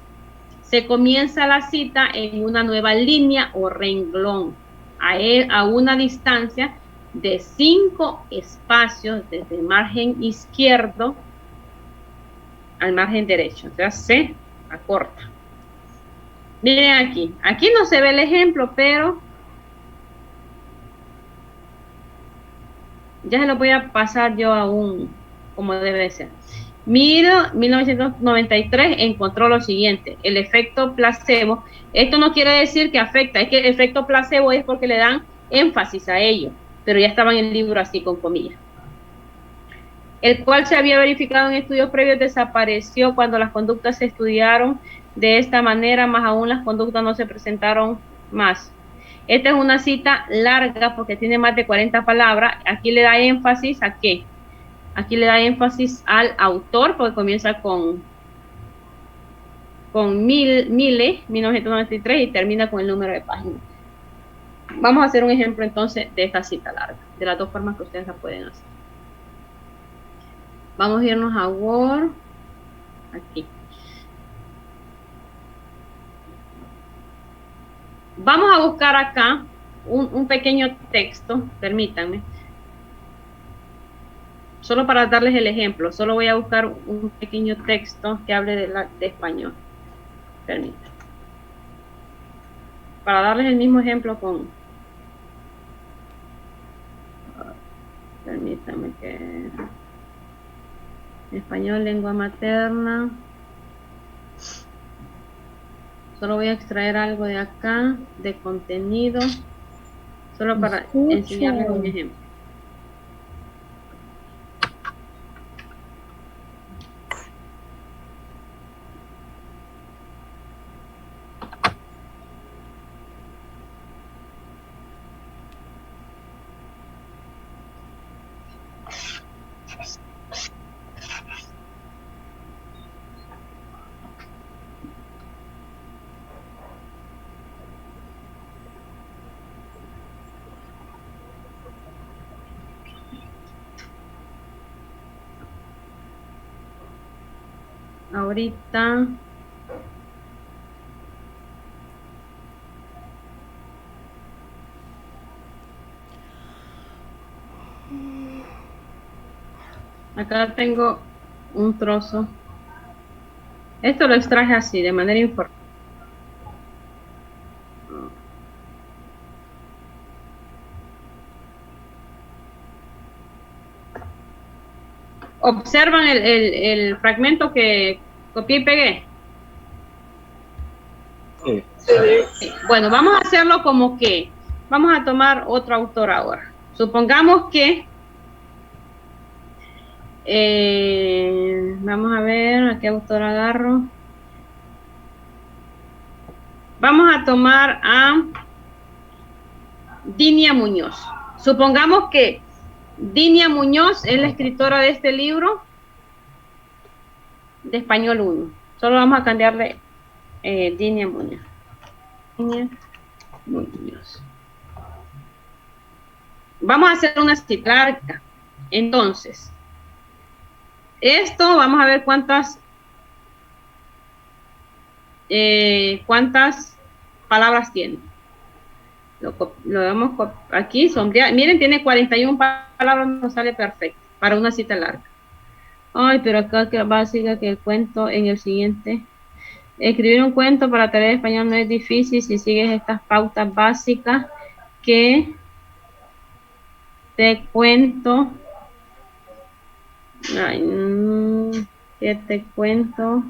Se comienza la cita en una nueva línea o renglón, a una distancia de 5 espacios desde el margen izquierdo al margen derecho. O sea, se acorta. Miren aquí no se ve el ejemplo, pero ya se lo voy a pasar yo como debe ser. Miro, 1993 encontró lo siguiente: el efecto placebo. Esto no quiere decir que afecta, es que el efecto placebo es porque le dan énfasis a ello, pero ya estaba en el libro así con comillas. El cual se había verificado en estudios previos, desapareció cuando las conductas se estudiaron de esta manera, más aún las conductas no se presentaron más. Esta es una cita larga porque tiene más de 40 palabras. Aquí le da énfasis a qué. Aquí le da énfasis al autor porque comienza con Mille, 1993, y termina con el número de página. Vamos a hacer un ejemplo entonces de esta cita larga, de las dos formas que ustedes la pueden hacer. Vamos a irnos a Word, aquí. Vamos a buscar acá un pequeño texto, permítanme. Solo para darles el ejemplo, solo voy a buscar un pequeño texto que hable de español. Permítanme. Para darles el mismo ejemplo con... Permítanme que... Español, lengua materna. Solo voy a extraer algo de acá, de contenido, solo para enseñarles un ejemplo. Ahorita acá tengo un trozo. Esto lo extraje así, de manera informal. ¿Observan el fragmento que copié y pegué? Sí. Sí. Bueno, vamos a hacerlo como que vamos a tomar otro autor ahora. Supongamos que vamos a ver a qué autor agarro. Vamos a tomar a Dinia Muñoz. Supongamos que Dinia Muñoz es la escritora de este libro de Español 1. Solo vamos a cambiarle Dinia Muñoz. Dinia Muñoz. vamos a hacer una cita larga. Entonces, esto vamos a ver cuántas palabras tiene. Lo vemos aquí, sombrear. Miren, tiene 41 palabras, nos sale perfecto para una cita larga. Ay, pero acá que básica que el cuento en el siguiente. Escribir un cuento para tarea de español no es difícil si sigues estas pautas básicas que te cuento. Ay, que te cuento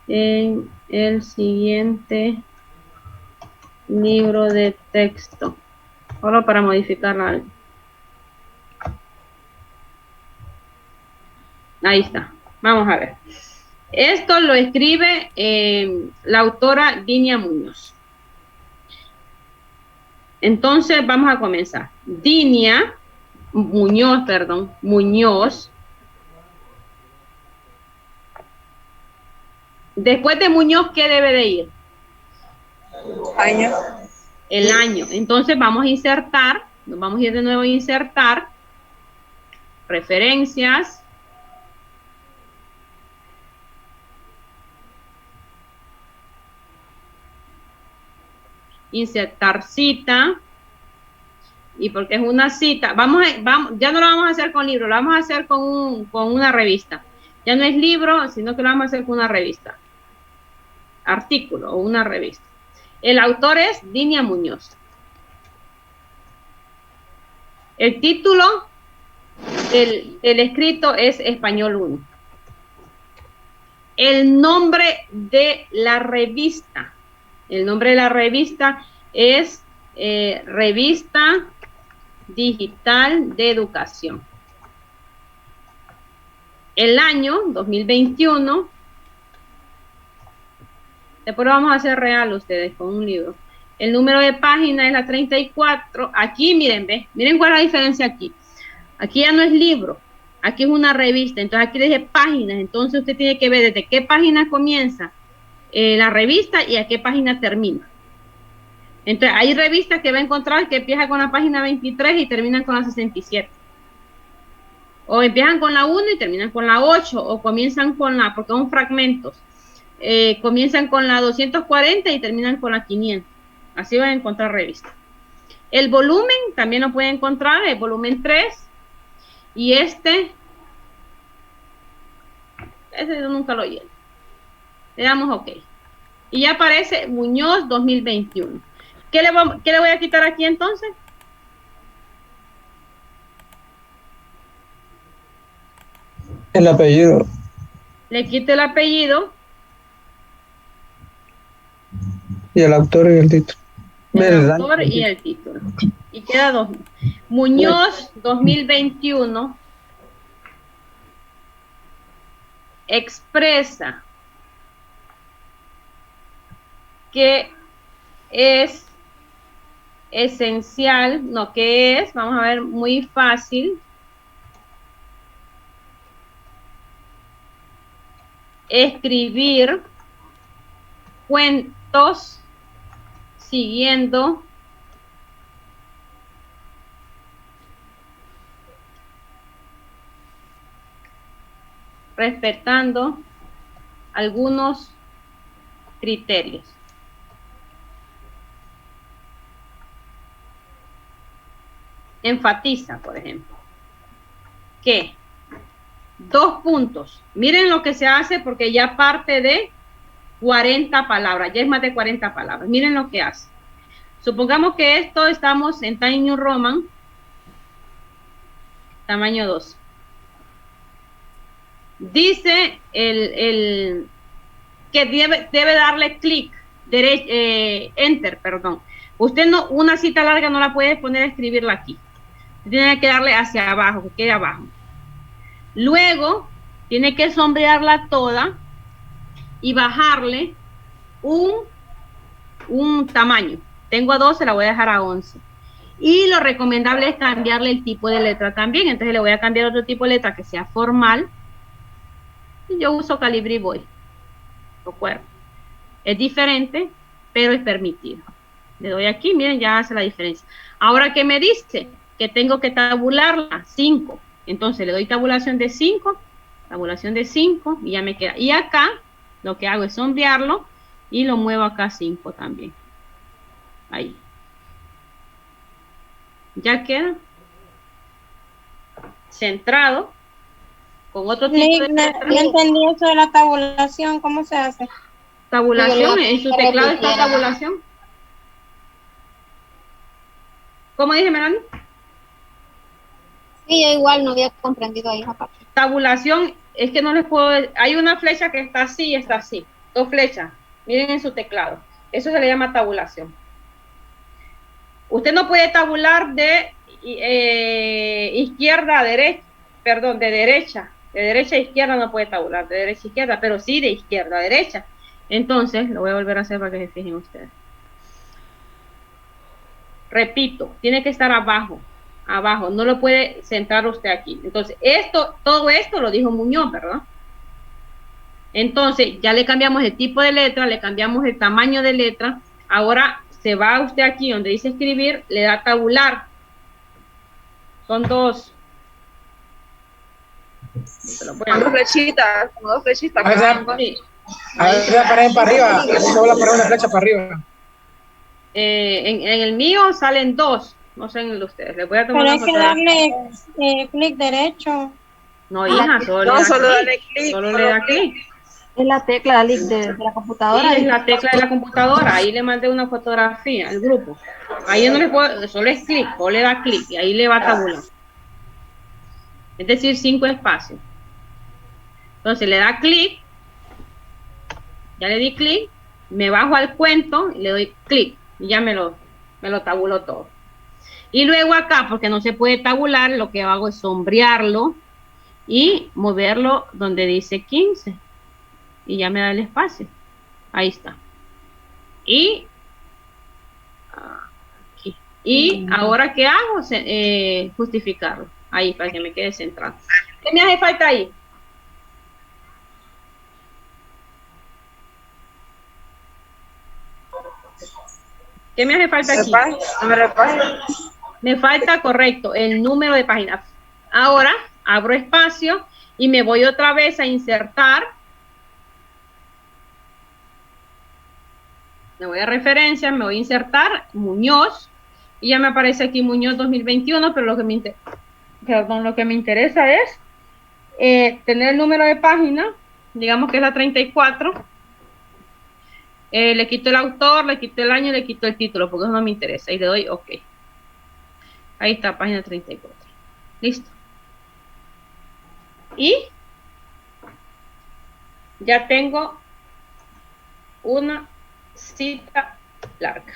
en el siguiente libro de texto. Solo para modificar algo. Ahí está. Vamos a ver. Esto lo escribe la autora Dinia Muñoz. Entonces vamos a comenzar. Dinia Muñoz, perdón, Muñoz. Después de Muñoz, ¿qué debe de ir? Año. El año. Entonces vamos a insertar, nos vamos a ir de nuevo a insertar referencias. Insertar cita. Y porque es una cita, ya no lo vamos a hacer con libro, lo vamos a hacer con una revista. Ya no es libro, sino que lo vamos a hacer con una revista. Artículo o una revista. El autor es Dinia Muñoz. El título del escrito es Español 1. El nombre de la revista. El nombre de la revista es Revista Digital de Educación. El año 2021. Después lo vamos a hacer real ustedes con un libro. El número de página es la 34. Aquí, miren, miren cuál es la diferencia aquí. Aquí ya no es libro, aquí es una revista. Entonces aquí dice páginas. Entonces usted tiene que ver desde qué página comienza la revista y a qué página termina. Entonces hay revistas que va a encontrar que empiezan con la página 23 y terminan con la 67. O empiezan con la 1 y terminan con la 8. O comienzan con la, porque son fragmentos. Comienzan con la 240 y terminan con la 500. Así van a encontrar revistas. El volumen también lo pueden encontrar, el volumen 3. Y ese yo nunca lo lleno. Le damos OK. Y ya aparece Muñoz 2021. ¿Qué le voy a quitar aquí entonces? El apellido. Le quito el apellido. Y el autor y el título. El autor y el título. Y queda 2. Muñoz 2021 expresa que es esencial, no que es, vamos a ver, muy fácil escribir cuentos siguiendo respetando algunos criterios. Enfatiza, por ejemplo, que 2 puntos. Miren lo que se hace porque ya parte de 40 palabras, ya es más de 40 palabras. Miren lo que hace. Supongamos que esto estamos en Times New Roman, tamaño 2. Dice que debe darle clic, enter, perdón. Usted no, una cita larga no la puede poner a escribirla aquí. Tiene que darle hacia abajo, que quede abajo. Luego, tiene que sombrearla toda y bajarle un tamaño. Tengo a 12, la voy a dejar a 11. Y lo recomendable es cambiarle el tipo de letra también. Entonces le voy a cambiar otro tipo de letra que sea formal. Y yo uso Calibri Boy. Recuerdo. Es diferente, pero es permitido. Le doy aquí, miren, ya hace la diferencia. Ahora, ¿qué me dice? que tengo que tabularla, 5. Entonces le doy tabulación de 5, y ya me queda. Y acá lo que hago es sombrearlo y lo muevo acá 5 también. Ahí. Ya queda centrado con otro tipo de letra. No entendí eso de la tabulación, ¿cómo se hace? Tabulación, en su teclado está tabulación. ¿Cómo dije, Melanie? Sí, yo igual no había comprendido ahí esa parte. Tabulación, es que no les puedo... Hay una flecha que está así y está así. 2 flechas. Miren en su teclado. Eso se le llama tabulación. Usted no puede tabular de izquierda a derecha, perdón, de derecha a izquierda no puede tabular, de derecha a izquierda, pero sí de izquierda a derecha. Entonces, lo voy a volver a hacer para que se fijen ustedes. Repito, tiene que estar abajo, no lo puede centrar usted aquí. Entonces, todo esto lo dijo Muñoz, ¿verdad? Entonces, ya le cambiamos el tipo de letra, le cambiamos el tamaño de letra. Ahora se va usted aquí donde dice escribir, le da tabular. Son 2. Con 2 flechitas, A ver, para arriba, solo para una flecha para arriba. En el mío salen 2, no sé en el de ustedes. Les voy a tomar pero hay que darle clic derecho. No, hija, solo dale clic. Solo le da clic. Es la tecla de la computadora. Sí, es la tecla de la computadora. Ahí le mandé una fotografía al grupo. Ahí no le puedo, solo es clic, solo le da clic y ahí le va a tabular. Es decir, 5 espacios. Entonces le da clic. Ya le di clic. Me bajo al cuento y le doy clic. Y ya me lo tabuló todo. Y luego acá, porque no se puede tabular, lo que hago es sombrearlo y moverlo donde dice 15. Y ya me da el espacio. Ahí está. Y aquí. Y ahora, ¿qué hago? Justificarlo. Ahí, para que me quede centrado. ¿Qué me hace falta ahí? ¿Qué me hace falta aquí? Me falta, correcto, el número de página. Ahora, abro espacio y me voy otra vez a insertar. Me voy a referencias, me voy a insertar Muñoz. Y ya me aparece aquí Muñoz 2021, pero lo que me interesa es tener el número de página, digamos que es la 34. Le quito el autor, le quito el año, le quito el título, porque eso no me interesa. Y le doy OK. Ahí está, página 34. Listo. Y ya tengo una cita larga.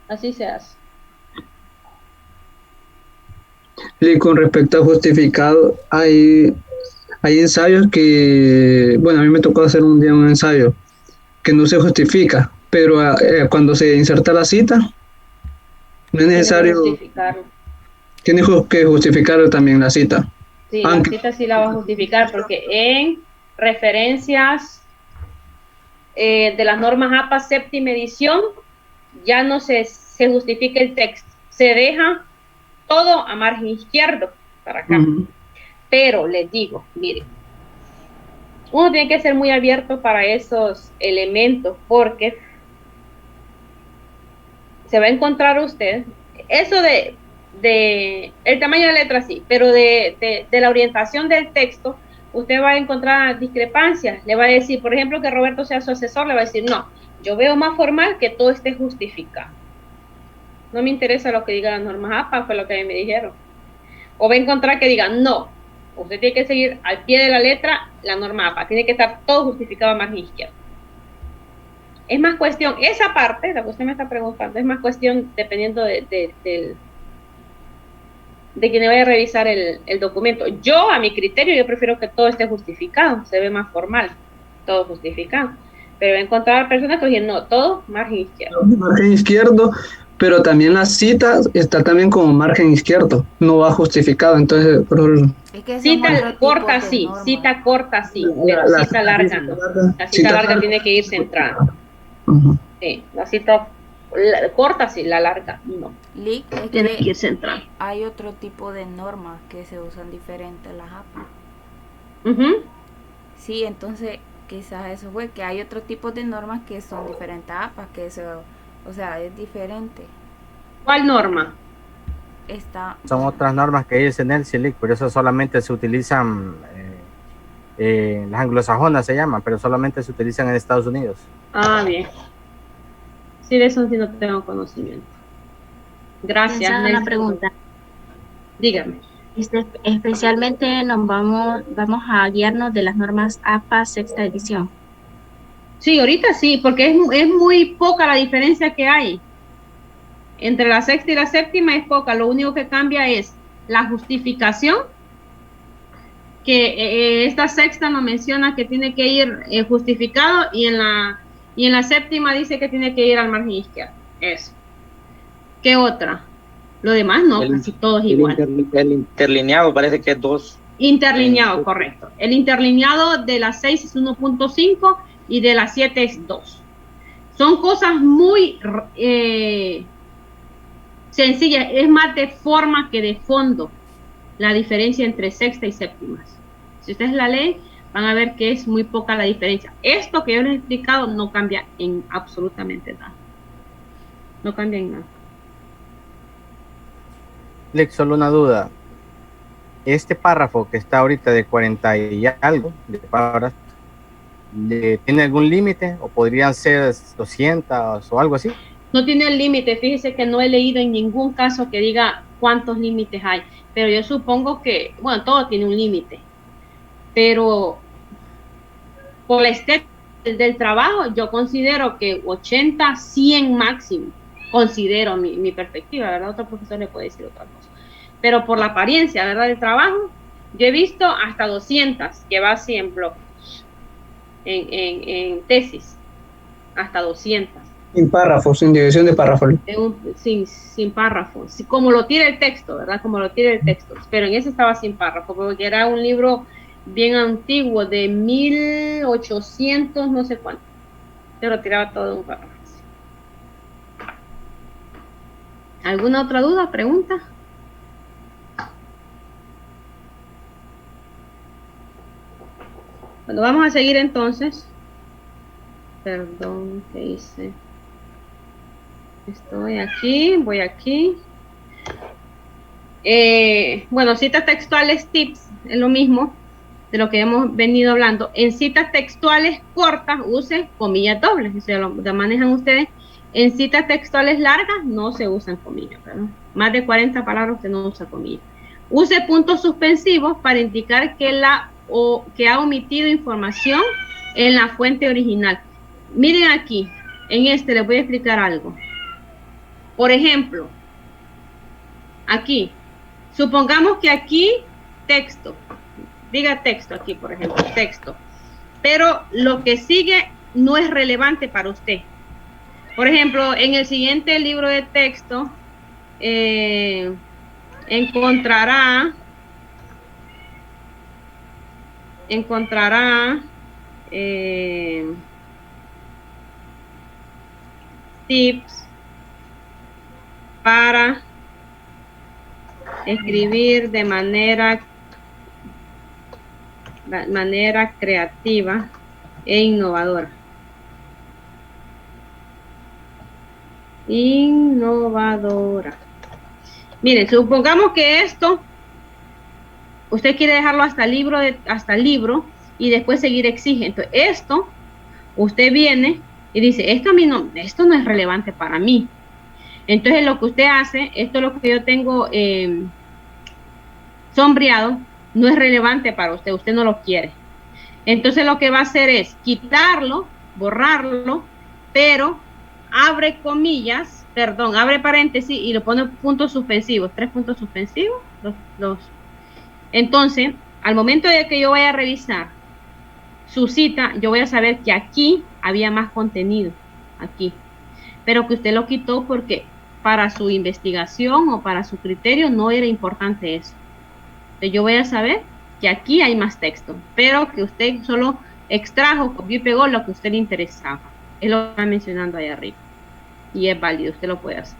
Así se hace. Y con respecto a justificado, hay ensayos que, bueno, a mí me tocó hacer un día un ensayo que no se justifica, pero cuando se inserta la cita, no es necesario. Tiene que justificar también la cita. Sí, la cita sí la va a justificar, porque en referencias de las normas APA séptima edición, ya no se justifica el texto, se deja todo a margen izquierdo para acá. Pero les digo, miren, uno tiene que ser muy abierto para esos elementos, porque se va a encontrar usted, eso de el tamaño de letra sí, pero de la orientación del texto, usted va a encontrar discrepancias. Le va a decir, por ejemplo, que Roberto sea su asesor, le va a decir, no, yo veo más formal que todo esté justificado. No me interesa lo que diga las normas APA, fue lo que me dijeron. O va a encontrar que digan, no, usted tiene que seguir al pie de la letra la norma APA, tiene que estar todo justificado a margen izquierdo. Es más cuestión, esa parte, la que usted me está preguntando, es más cuestión dependiendo de quien vaya a revisar el documento. Yo, a mi criterio, yo prefiero que todo esté justificado, se ve más formal, todo justificado. Pero voy a encontrar personas que dicen, no, todo margen izquierdo. Margen izquierdo, pero también la cita está también como margen izquierdo, no va justificado, entonces... Cita corta sí, cita corta sí, pero cita larga no. La cita larga tiene que ir centrada. Sí, la cita La corta sí, la larga no. Tiene que ir central. Hay otro tipo de normas que se usan diferente en las APA. Sí, entonces quizás eso fue, que hay otro tipo de normas que son diferentes a APA, que eso, o sea, es diferente. ¿Cuál norma? Son otras normas que hay en el CILIC, por eso solamente se utilizan, las anglosajonas se llaman, pero solamente se utilizan en Estados Unidos. Ah, bien. Sí, de eso sí no tengo conocimiento. Gracias. Una pregunta. Dígame. Especialmente vamos a guiarnos de las normas APA sexta edición. Sí, ahorita sí, porque es muy poca la diferencia que hay. Entre la sexta y la séptima es poca, lo único que cambia es la justificación, que esta sexta nos menciona que tiene que ir justificado y en la séptima dice que tiene que ir al margen izquierdo. Eso. ¿Qué otra? Lo demás no, casi todo es igual. El interlineado parece que es 2. Interlineado, correcto. El interlineado de la 6 es 1.5 y de la 7 es 2. Son cosas muy sencillas, es más de forma que de fondo la diferencia entre sexta y séptimas. Si ustedes la leen, van a ver que es muy poca la diferencia. Esto que yo les he explicado no cambia en absolutamente nada. No cambia en nada. Lex, solo una duda. Este párrafo que está ahorita de 40 y algo de palabras, ¿tiene algún límite o podrían ser 200 o algo así? No tiene el límite, fíjese que no he leído en ningún caso que diga cuántos límites hay, pero yo supongo que, bueno, todo tiene un límite, pero por la estética del trabajo yo considero que 80, 100 máximo, considero mi perspectiva, ¿verdad? Otro profesor le puede decir otra cosa, pero por la apariencia, ¿verdad? Del trabajo, yo he visto hasta 200 que va así en blog, en tesis, hasta 200. Sin párrafos, sin división de párrafos. Sin párrafos, como lo tiene el texto, ¿verdad? Como lo tiene el texto, pero en ese estaba sin párrafo, porque era un libro bien antiguo, de 1800, no sé cuánto, pero tiraba todo en un párrafo. ¿Alguna otra duda, pregunta? Bueno, vamos a seguir entonces. Perdón, ¿qué hice? Estoy aquí, voy aquí. Bueno, citas textuales, tips, es lo mismo de lo que hemos venido hablando. En citas textuales cortas, use comillas dobles, o sea, lo manejan ustedes. En citas textuales largas, no se usan comillas, ¿verdad? Más de 40 palabras usted no usa comillas. Use puntos suspensivos para indicar que ha omitido información en la fuente original. Miren aquí, en este les voy a explicar algo. Por ejemplo, aquí, supongamos que aquí texto, diga texto aquí, por ejemplo, texto, pero lo que sigue no es relevante para usted. Por ejemplo, en el siguiente libro de texto encontrará tips para escribir de manera creativa e innovadora. Miren, supongamos que esto usted quiere dejarlo hasta el libro y después seguir exige. Entonces, esto usted viene y dice, esto no es relevante para mí. Entonces, lo que usted hace, esto es lo que yo tengo sombreado, no es relevante para usted, usted no lo quiere. Entonces, lo que va a hacer es quitarlo, borrarlo, pero abre comillas, abre paréntesis y le pone puntos suspensivos, 3 puntos suspensivos, los. Entonces, al momento de que yo vaya a revisar su cita, yo voy a saber que aquí había más contenido, aquí, pero que usted lo quitó porque para su investigación o para su criterio no era importante eso. Entonces yo voy a saber que aquí hay más texto, pero que usted solo extrajo, copió y pegó lo que a usted le interesaba. Es lo que está mencionando ahí arriba. y es válido, usted lo puede hacer.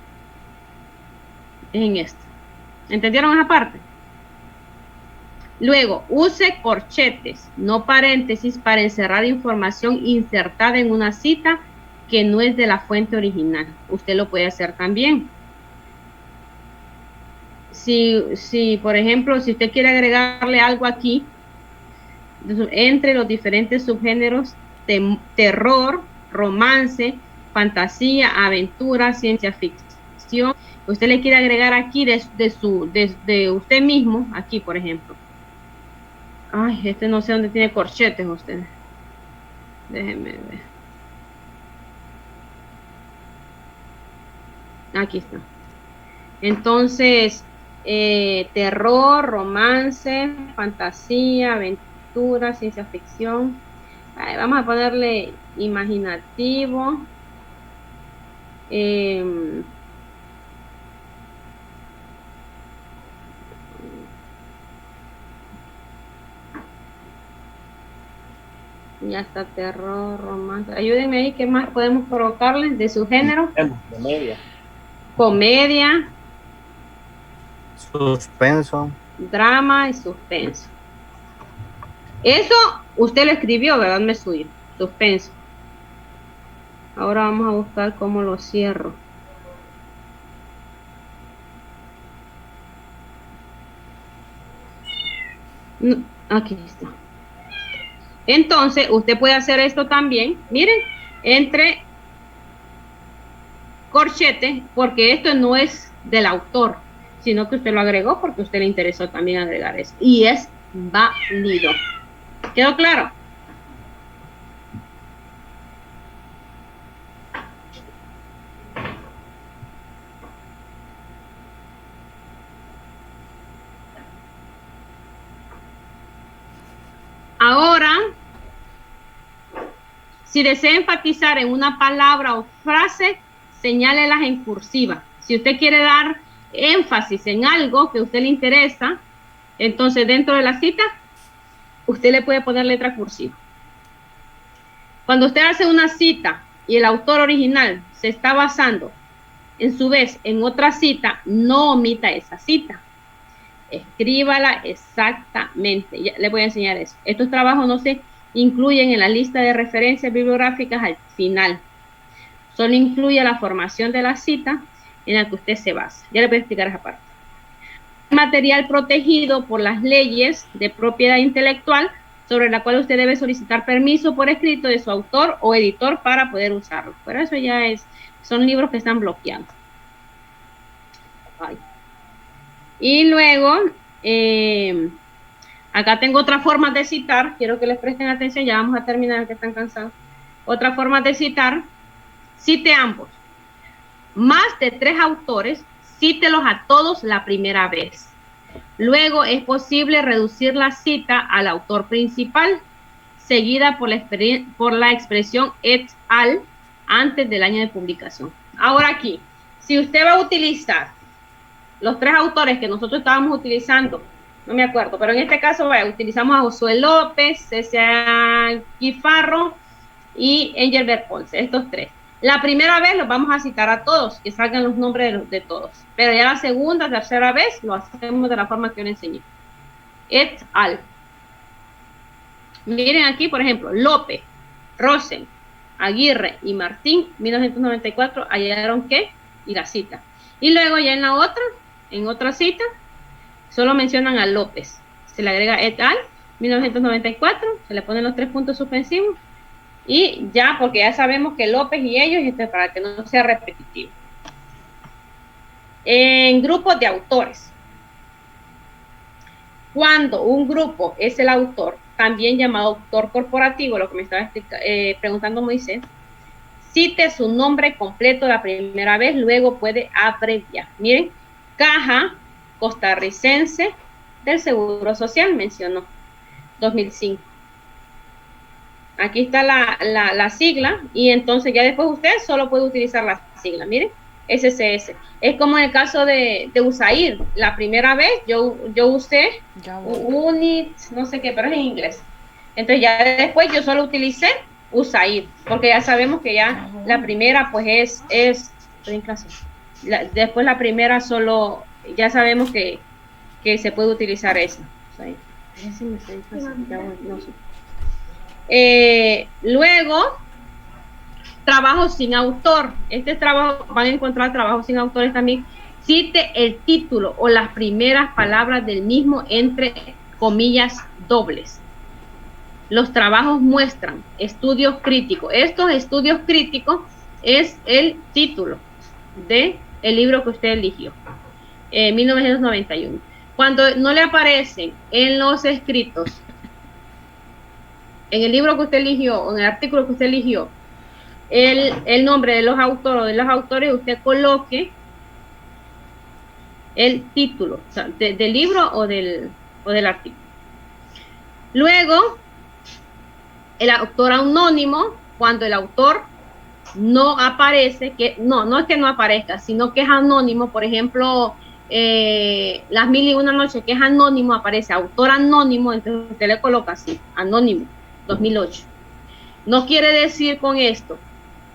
Es en esto. ¿Entendieron esa parte? Luego, use corchetes, no paréntesis, para encerrar información insertada en una cita que no es de la fuente original. Usted lo puede hacer también. Si por ejemplo, si usted quiere agregarle algo aquí, entre los diferentes subgéneros, terror, romance, fantasía, aventura, ciencia ficción, usted le quiere agregar aquí de usted mismo, aquí por ejemplo. Ay, no sé dónde tiene corchetes usted. Déjenme ver. Aquí está. Entonces, terror, romance, fantasía, aventura, ciencia ficción. Vamos a ponerle imaginativo. Ya está, terror, romance. Ayúdenme ahí, ¿qué más podemos colocarles de su género? Comedia. Comedia. Suspenso. Drama y suspenso. Eso usted lo escribió, ¿verdad? Me suyo. Suspenso. Ahora vamos a buscar cómo lo cierro. Aquí está. Entonces, usted puede hacer esto también, miren, entre corchetes, porque esto no es del autor, sino que usted lo agregó porque a usted le interesó también agregar eso. Y es válido. ¿Quedó claro? Ahora, si desea enfatizar en una palabra o frase, señálelas en cursiva. Si usted quiere dar énfasis en algo que a usted le interesa, entonces dentro de la cita, usted le puede poner letra cursiva. Cuando usted hace una cita y el autor original se está basando, en su vez, en otra cita, no omita esa cita. Escríbala exactamente. Ya le voy a enseñar eso. Estos trabajos no se incluyen en la lista de referencias bibliográficas al final. Solo incluye la formación de la cita en la que usted se basa. Ya le voy a explicar esa parte. Material protegido por las leyes de propiedad intelectual sobre la cual usted debe solicitar permiso por escrito de su autor o editor para poder usarlo. Pero eso ya son libros que están bloqueados. Ay. Y luego, acá tengo otra forma de citar, quiero que les presten atención, ya vamos a terminar, que están cansados. Otra forma de citar, cite ambos. Más de 3 autores, cítelos a todos la primera vez. Luego es posible reducir la cita al autor principal, seguida por la expresión et al antes del año de publicación. Ahora aquí, si usted va a utilizar los 3 autores que nosotros estábamos utilizando, no me acuerdo, pero en este caso utilizamos a Josué López, César Guifarro y Engelbert Ponce, estos 3. La primera vez los vamos a citar a todos, que salgan los nombres de todos, pero ya la segunda, tercera vez lo hacemos de la forma que yo le enseñé. Et al. Miren aquí, por ejemplo, López, Rosen, Aguirre y Martín, 1994, hallaron qué y la cita. Y luego ya en otra cita, solo mencionan a López. Se le agrega et al, 1994, se le ponen los 3 puntos suspensivos. Y ya, porque ya sabemos que López y ellos, para que no sea repetitivo. En grupos de autores. Cuando un grupo es el autor, también llamado autor corporativo, lo que me estaba preguntando Moisés, cite su nombre completo la primera vez, luego puede abreviar. Miren, Caja Costarricense del Seguro Social, mencionó, 2005. Aquí está la sigla, y entonces ya después usted solo puede utilizar la sigla. Miren, SCS. Es como en el caso de USAID. La primera vez yo usé UNIT, no sé qué, pero es en inglés. Entonces ya después yo solo utilicé USAID, porque ya sabemos que ya la primera pues es estoy en clase. Después la primera solo, ya sabemos que se puede utilizar esa. O sea, luego, trabajo sin autor. Este trabajo, van a encontrar trabajos sin autores también. Cite el título o las primeras palabras del mismo entre comillas dobles. Los trabajos muestran estudios críticos. Estos estudios críticos es el título de el libro que usted eligió, 1991. Cuando no le aparecen en los escritos, en el libro que usted eligió, o en el artículo que usted eligió, el nombre de los autores o de los autores, usted coloque el título, o sea, del libro o del artículo. Luego, el autor anónimo, cuando el autor no aparece, no es que no aparezca, sino que es anónimo. Por ejemplo, Las Mil y Una Noches, que es anónimo, aparece autor anónimo, entonces usted le coloca así, anónimo, 2008. No quiere decir con esto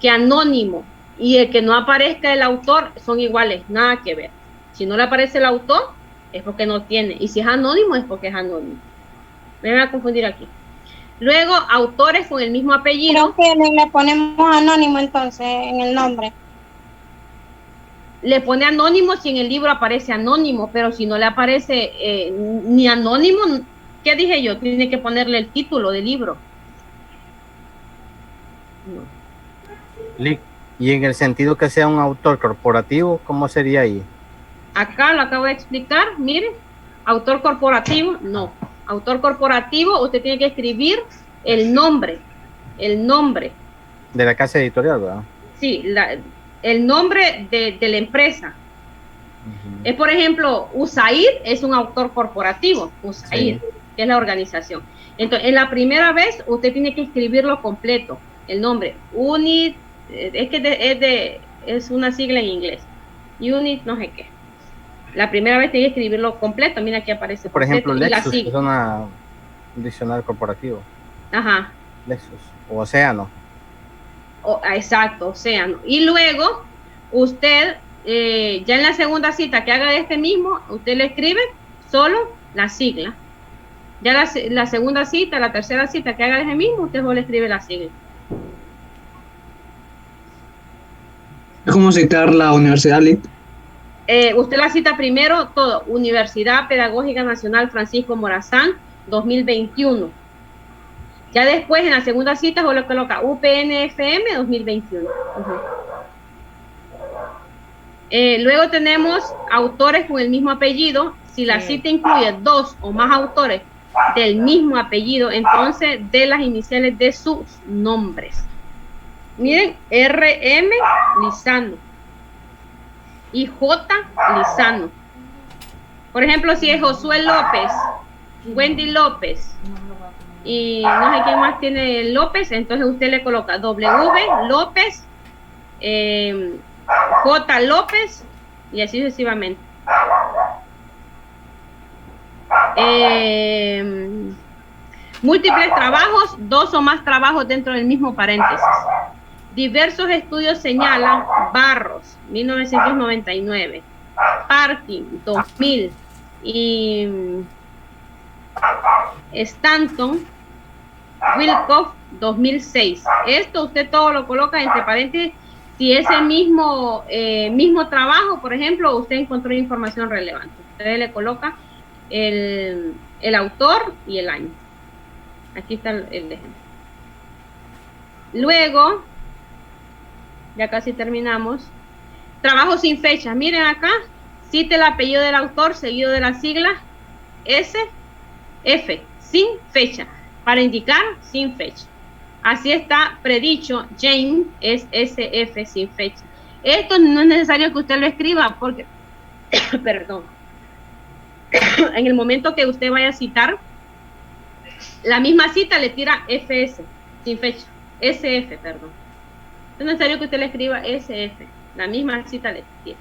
que anónimo y el que no aparezca el autor son iguales, nada que ver. Si no le aparece el autor, es porque no tiene, y si es anónimo, es porque es anónimo. Me voy a confundir aquí. Luego, autores con el mismo apellido. Creo que le ponemos anónimo entonces en el nombre. Le pone anónimo si en el libro aparece anónimo, pero si no le aparece ni anónimo, ¿qué dije yo? Tiene que ponerle el título del libro. No. Y en el sentido que sea un autor corporativo, ¿cómo sería ahí? Acá lo acabo de explicar, mire, autor corporativo, no. Autor corporativo, usted tiene que escribir el nombre de la casa editorial, ¿verdad? Sí, el nombre de la empresa. Es, por ejemplo, USAID es un autor corporativo, USAID, sí, que es la organización. Entonces, en la primera vez, usted tiene que escribirlo completo, el nombre. UNIT, es una sigla en inglés. UNIT, no sé qué. La primera vez tiene que escribirlo completo. Mira, aquí aparece. Por ejemplo, Lexus es un diccionario corporativo. Ajá. Lexus o Océano. Exacto, Océano. Y luego, usted, ya en la segunda cita que haga de este mismo, usted le escribe solo la sigla. Ya la segunda cita, la tercera cita que haga de ese mismo, usted solo le escribe la sigla. Es como citar la Universidad LIC. Usted la cita primero todo, Universidad Pedagógica Nacional Francisco Morazán 2021. Ya después en la segunda cita solo coloca UPNFM 2021. Luego tenemos autores con el mismo apellido. Si la cita incluye dos o más autores del mismo apellido, entonces de las iniciales de sus nombres. Miren, RM Lizano y J. Lizano. Por ejemplo, si es Josué López, Wendy López y no sé quién más tiene López, entonces usted le coloca W López, J. López y así sucesivamente. Múltiples trabajos, dos o más trabajos dentro del mismo paréntesis. Diversos estudios señalan Barros, 1999, Parkin, 2000 y Stanton, Wilcox, 2006. Esto usted todo lo coloca entre paréntesis. Si ese mismo trabajo, por ejemplo, usted encontró información relevante, usted le coloca el autor y el año. Aquí está el ejemplo. Luego, ya casi terminamos. Trabajo sin fecha. Miren acá, cite el apellido del autor seguido de la sigla SF, sin fecha, para indicar sin fecha. Así está predicho, Jane es SF sin fecha. Esto no es necesario que usted lo escriba porque, perdón, en el momento que usted vaya a citar, la misma cita le tira FS, sin fecha, SF, perdón. No es necesario que usted le escriba SF, la misma cita le tira,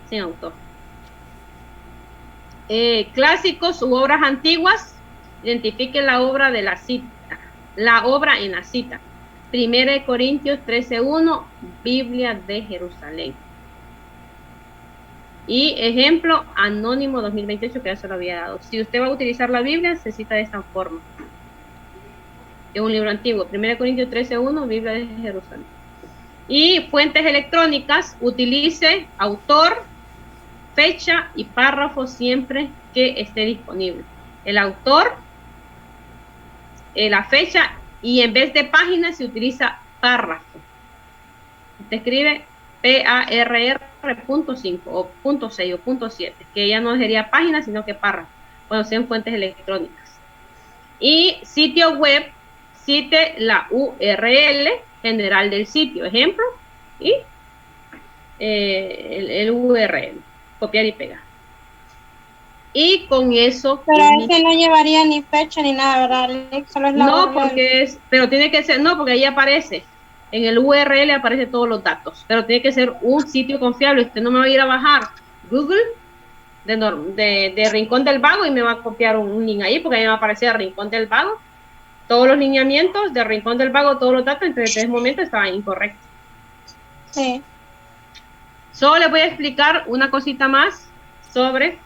sin autor. Clásicos u obras antiguas, identifique la obra de la cita, la obra en la cita. Primera de Corintios 13:1, Biblia de Jerusalén. Y ejemplo, Anónimo 2028, que ya se lo había dado. Si usted va a utilizar la Biblia, se cita de esta forma. Es un libro antiguo. Primera de Corintios 13:1, Biblia de Jerusalén. Y fuentes electrónicas, utilice autor, fecha y párrafo siempre que esté disponible. El autor, la fecha, y en vez de página se utiliza párrafo. Usted escribe PARR.5 o .6 o .7, que ya no sería página, sino que párrafo, cuando sean fuentes electrónicas. Y sitio web, cite la URL general del sitio, ejemplo, y el URL, copiar y pegar. Y con eso... Pero ese no llevaría ni fecha ni nada, ¿verdad? Solo es la no, URL. porque es, pero tiene que ser, no, porque ahí aparece, en el URL aparecen todos los datos, pero tiene que ser un sitio confiable. Usted no me va a ir a bajar Google de Rincón del Vago y me va a copiar un link ahí, porque ahí me va a aparecer Rincón del Vago, todos los lineamientos de Rincón del Vago, todos los datos, entre ese momento estaban incorrectos. Sí. Solo les voy a explicar una cosita más sobre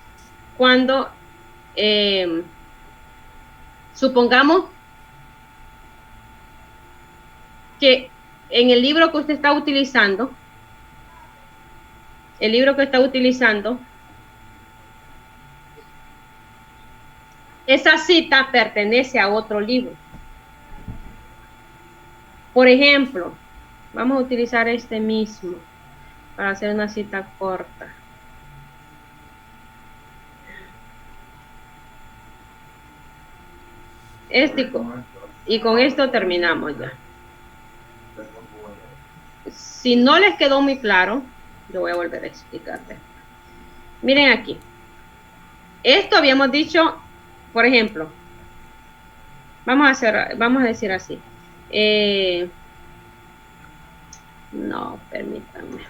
cuando supongamos que en el libro que usted está utilizando, esa cita pertenece a otro libro. Por ejemplo, vamos a utilizar este mismo para hacer una cita corta. Y con esto terminamos ya. Si no les quedó muy claro, yo voy a volver a explicarte. Miren aquí. Esto habíamos dicho, por ejemplo, vamos a decir así. No, permítanme.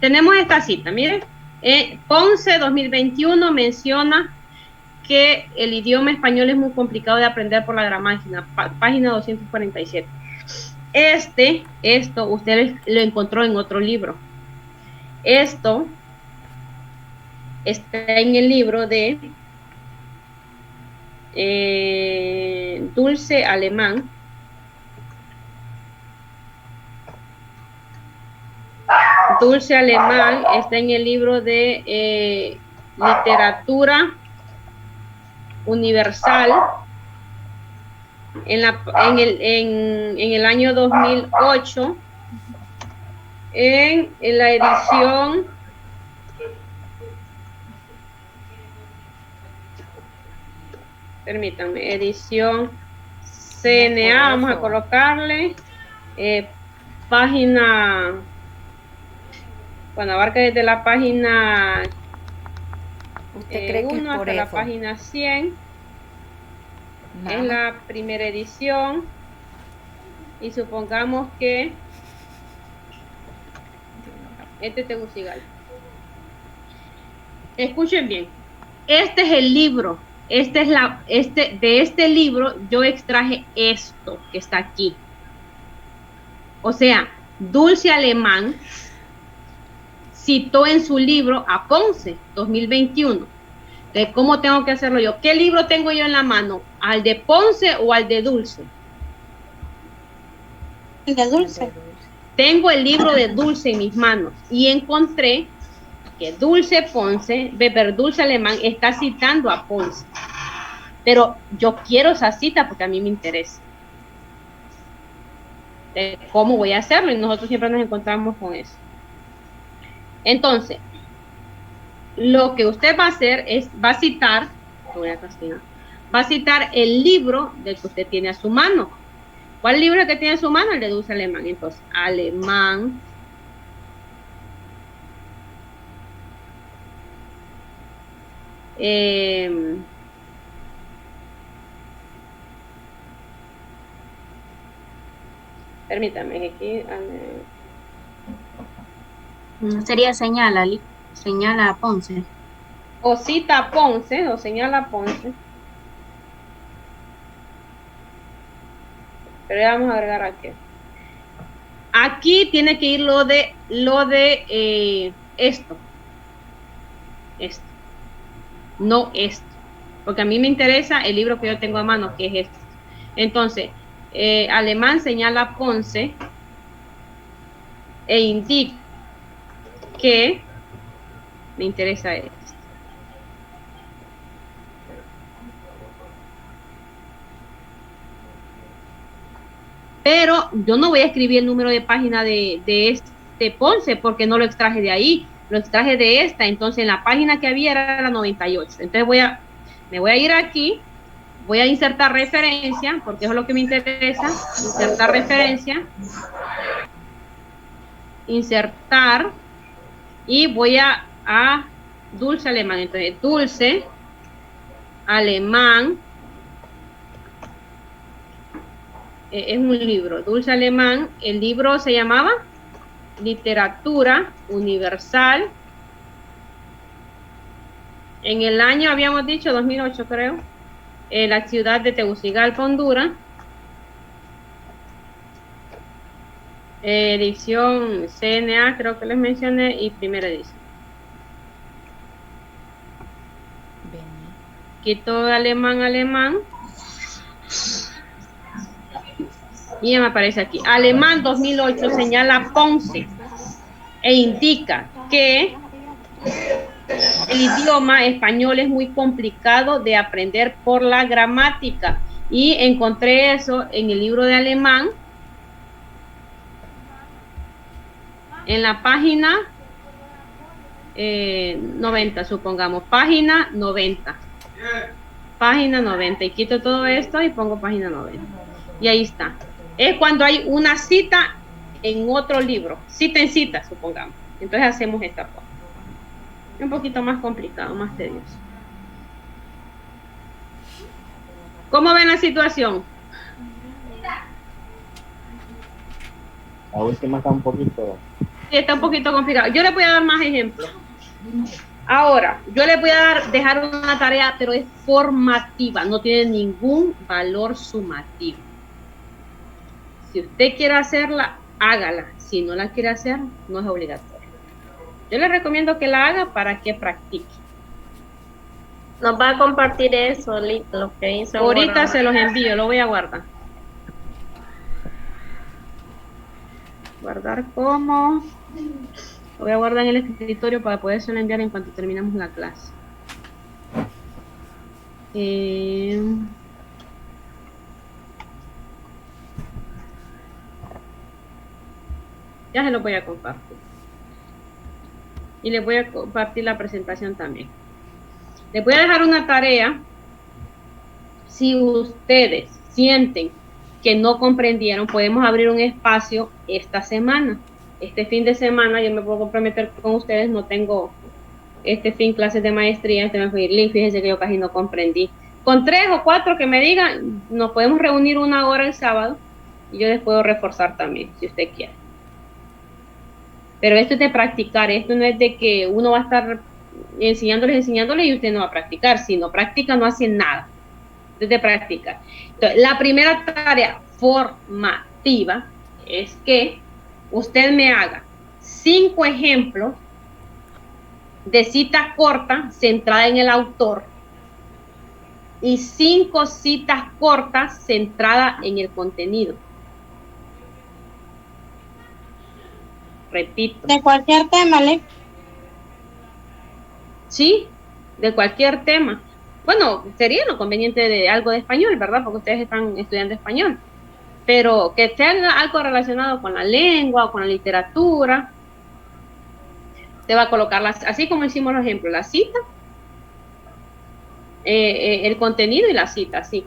Tenemos esta cita, miren. Ponce 2021 menciona que el idioma español es muy complicado de aprender por la gramática. Página 247. Esto usted lo encontró en otro libro. Esto está en el libro de Dulce Alemán. Dulce Alemán está en el libro de Literatura Universal en el año 2008 en la edición permítanme, edición CNA, vamos a colocarle página, bueno, abarca desde la página 1 hasta la página 100. Es la primera edición y supongamos que Tegucigalpa. Escuchen bien, este es el libro, de este libro yo extraje esto que está aquí. O sea, Dulce Alemán citó en su libro a Ponce 2021. De cómo tengo que hacerlo yo. ¿Qué libro tengo yo en la mano? ¿Al de Ponce o al de Dulce? El de Dulce. Tengo el libro de Dulce en mis manos y encontré que Dulce Alemán está citando a Ponce. Pero yo quiero esa cita porque a mí me interesa. De cómo voy a hacerlo y nosotros siempre nos encontramos con eso. Entonces, lo que usted va a hacer es, va a citar el libro del que usted tiene a su mano. ¿Cuál libro que tiene a su mano? El de Dulce Alemán. Entonces, Alemán. Permítame, aquí... Sería señala Ponce. O cita Ponce, o señala Ponce. Pero ya vamos a agregar aquí. Aquí tiene que ir lo de esto. Esto. No esto. Porque a mí me interesa el libro que yo tengo a mano, que es este. Entonces, Alemán señala Ponce e indica que me interesa esto. Pero yo no voy a escribir el número de página de este Ponce porque no lo extraje de ahí, lo extraje de esta. Entonces en la página que había era la 98. Entonces me voy a ir aquí, voy a insertar referencia porque eso es lo que me interesa. Insertar referencia, insertar, y voy a Dulce Alemán. Entonces Dulce Alemán es un libro, Dulce Alemán. El libro se llamaba Literatura Universal. En el año habíamos dicho 2008, creo, en la ciudad de Tegucigalpa, Honduras. Edición CNA, creo que les mencioné, y primera edición. Quito alemán. Y ya me aparece aquí. Alemán 2008 señala Ponce e indica que el idioma español es muy complicado de aprender por la gramática. Y encontré eso en el libro de alemán, en la página 90, supongamos. Página 90. Página 90. Y quito todo esto y pongo página 90. Y ahí está. Es cuando hay una cita en otro libro, cita en cita, supongamos. Entonces hacemos esta parte. Un poquito más complicado, más tedioso. ¿Cómo ven la situación? La última está un poquito... Sí, está un poquito complicado. Yo les voy a dar más ejemplos. Ahora, yo les voy a dejar una tarea, pero es formativa, no tiene ningún valor sumativo. Si usted quiere hacerla, hágala. Si no la quiere hacer, no es obligatorio. Yo le recomiendo que la haga para que practique. Nos va a compartir eso, lo que hizo. Ahorita se los envío, lo voy a guardar. Guardar como... Lo voy a guardar en el escritorio para poderse enviar en cuanto terminemos la clase. Ya se lo voy a compartir. Y les voy a compartir la presentación también. Les voy a dejar una tarea. Si ustedes sienten que no comprendieron, podemos abrir un espacio esta semana. Este fin de semana yo me puedo comprometer con ustedes. No tengo este fin clases de maestría. Este me fue ir. Fíjense que yo casi no comprendí. Con 3 o 4 que me digan, nos podemos reunir una hora el sábado. Y yo les puedo reforzar también, si usted quiere. Pero esto es de practicar, esto no es de que uno va a estar enseñándoles y usted no va a practicar. Si no practica, no hace nada. Es de practicar. Entonces, la primera tarea formativa es que usted me haga 5 ejemplos de citas cortas centradas en el autor y 5 citas cortas centradas en el contenido. Repito. De cualquier tema, ¿le? Sí, de cualquier tema. Bueno, sería lo conveniente de algo de español, ¿verdad? Porque ustedes están estudiando español. Pero que sea algo relacionado con la lengua o con la literatura. Te va a colocar, así como hicimos los ejemplos, la cita, el contenido y la cita, sí.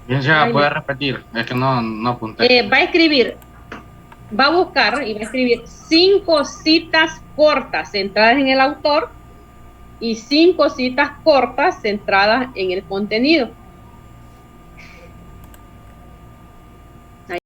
Bien, ya puede repetir, es que no apunté. Va a escribir, va a buscar y va a escribir 5 citas cortas centradas en el autor y 5 citas cortas centradas en el contenido.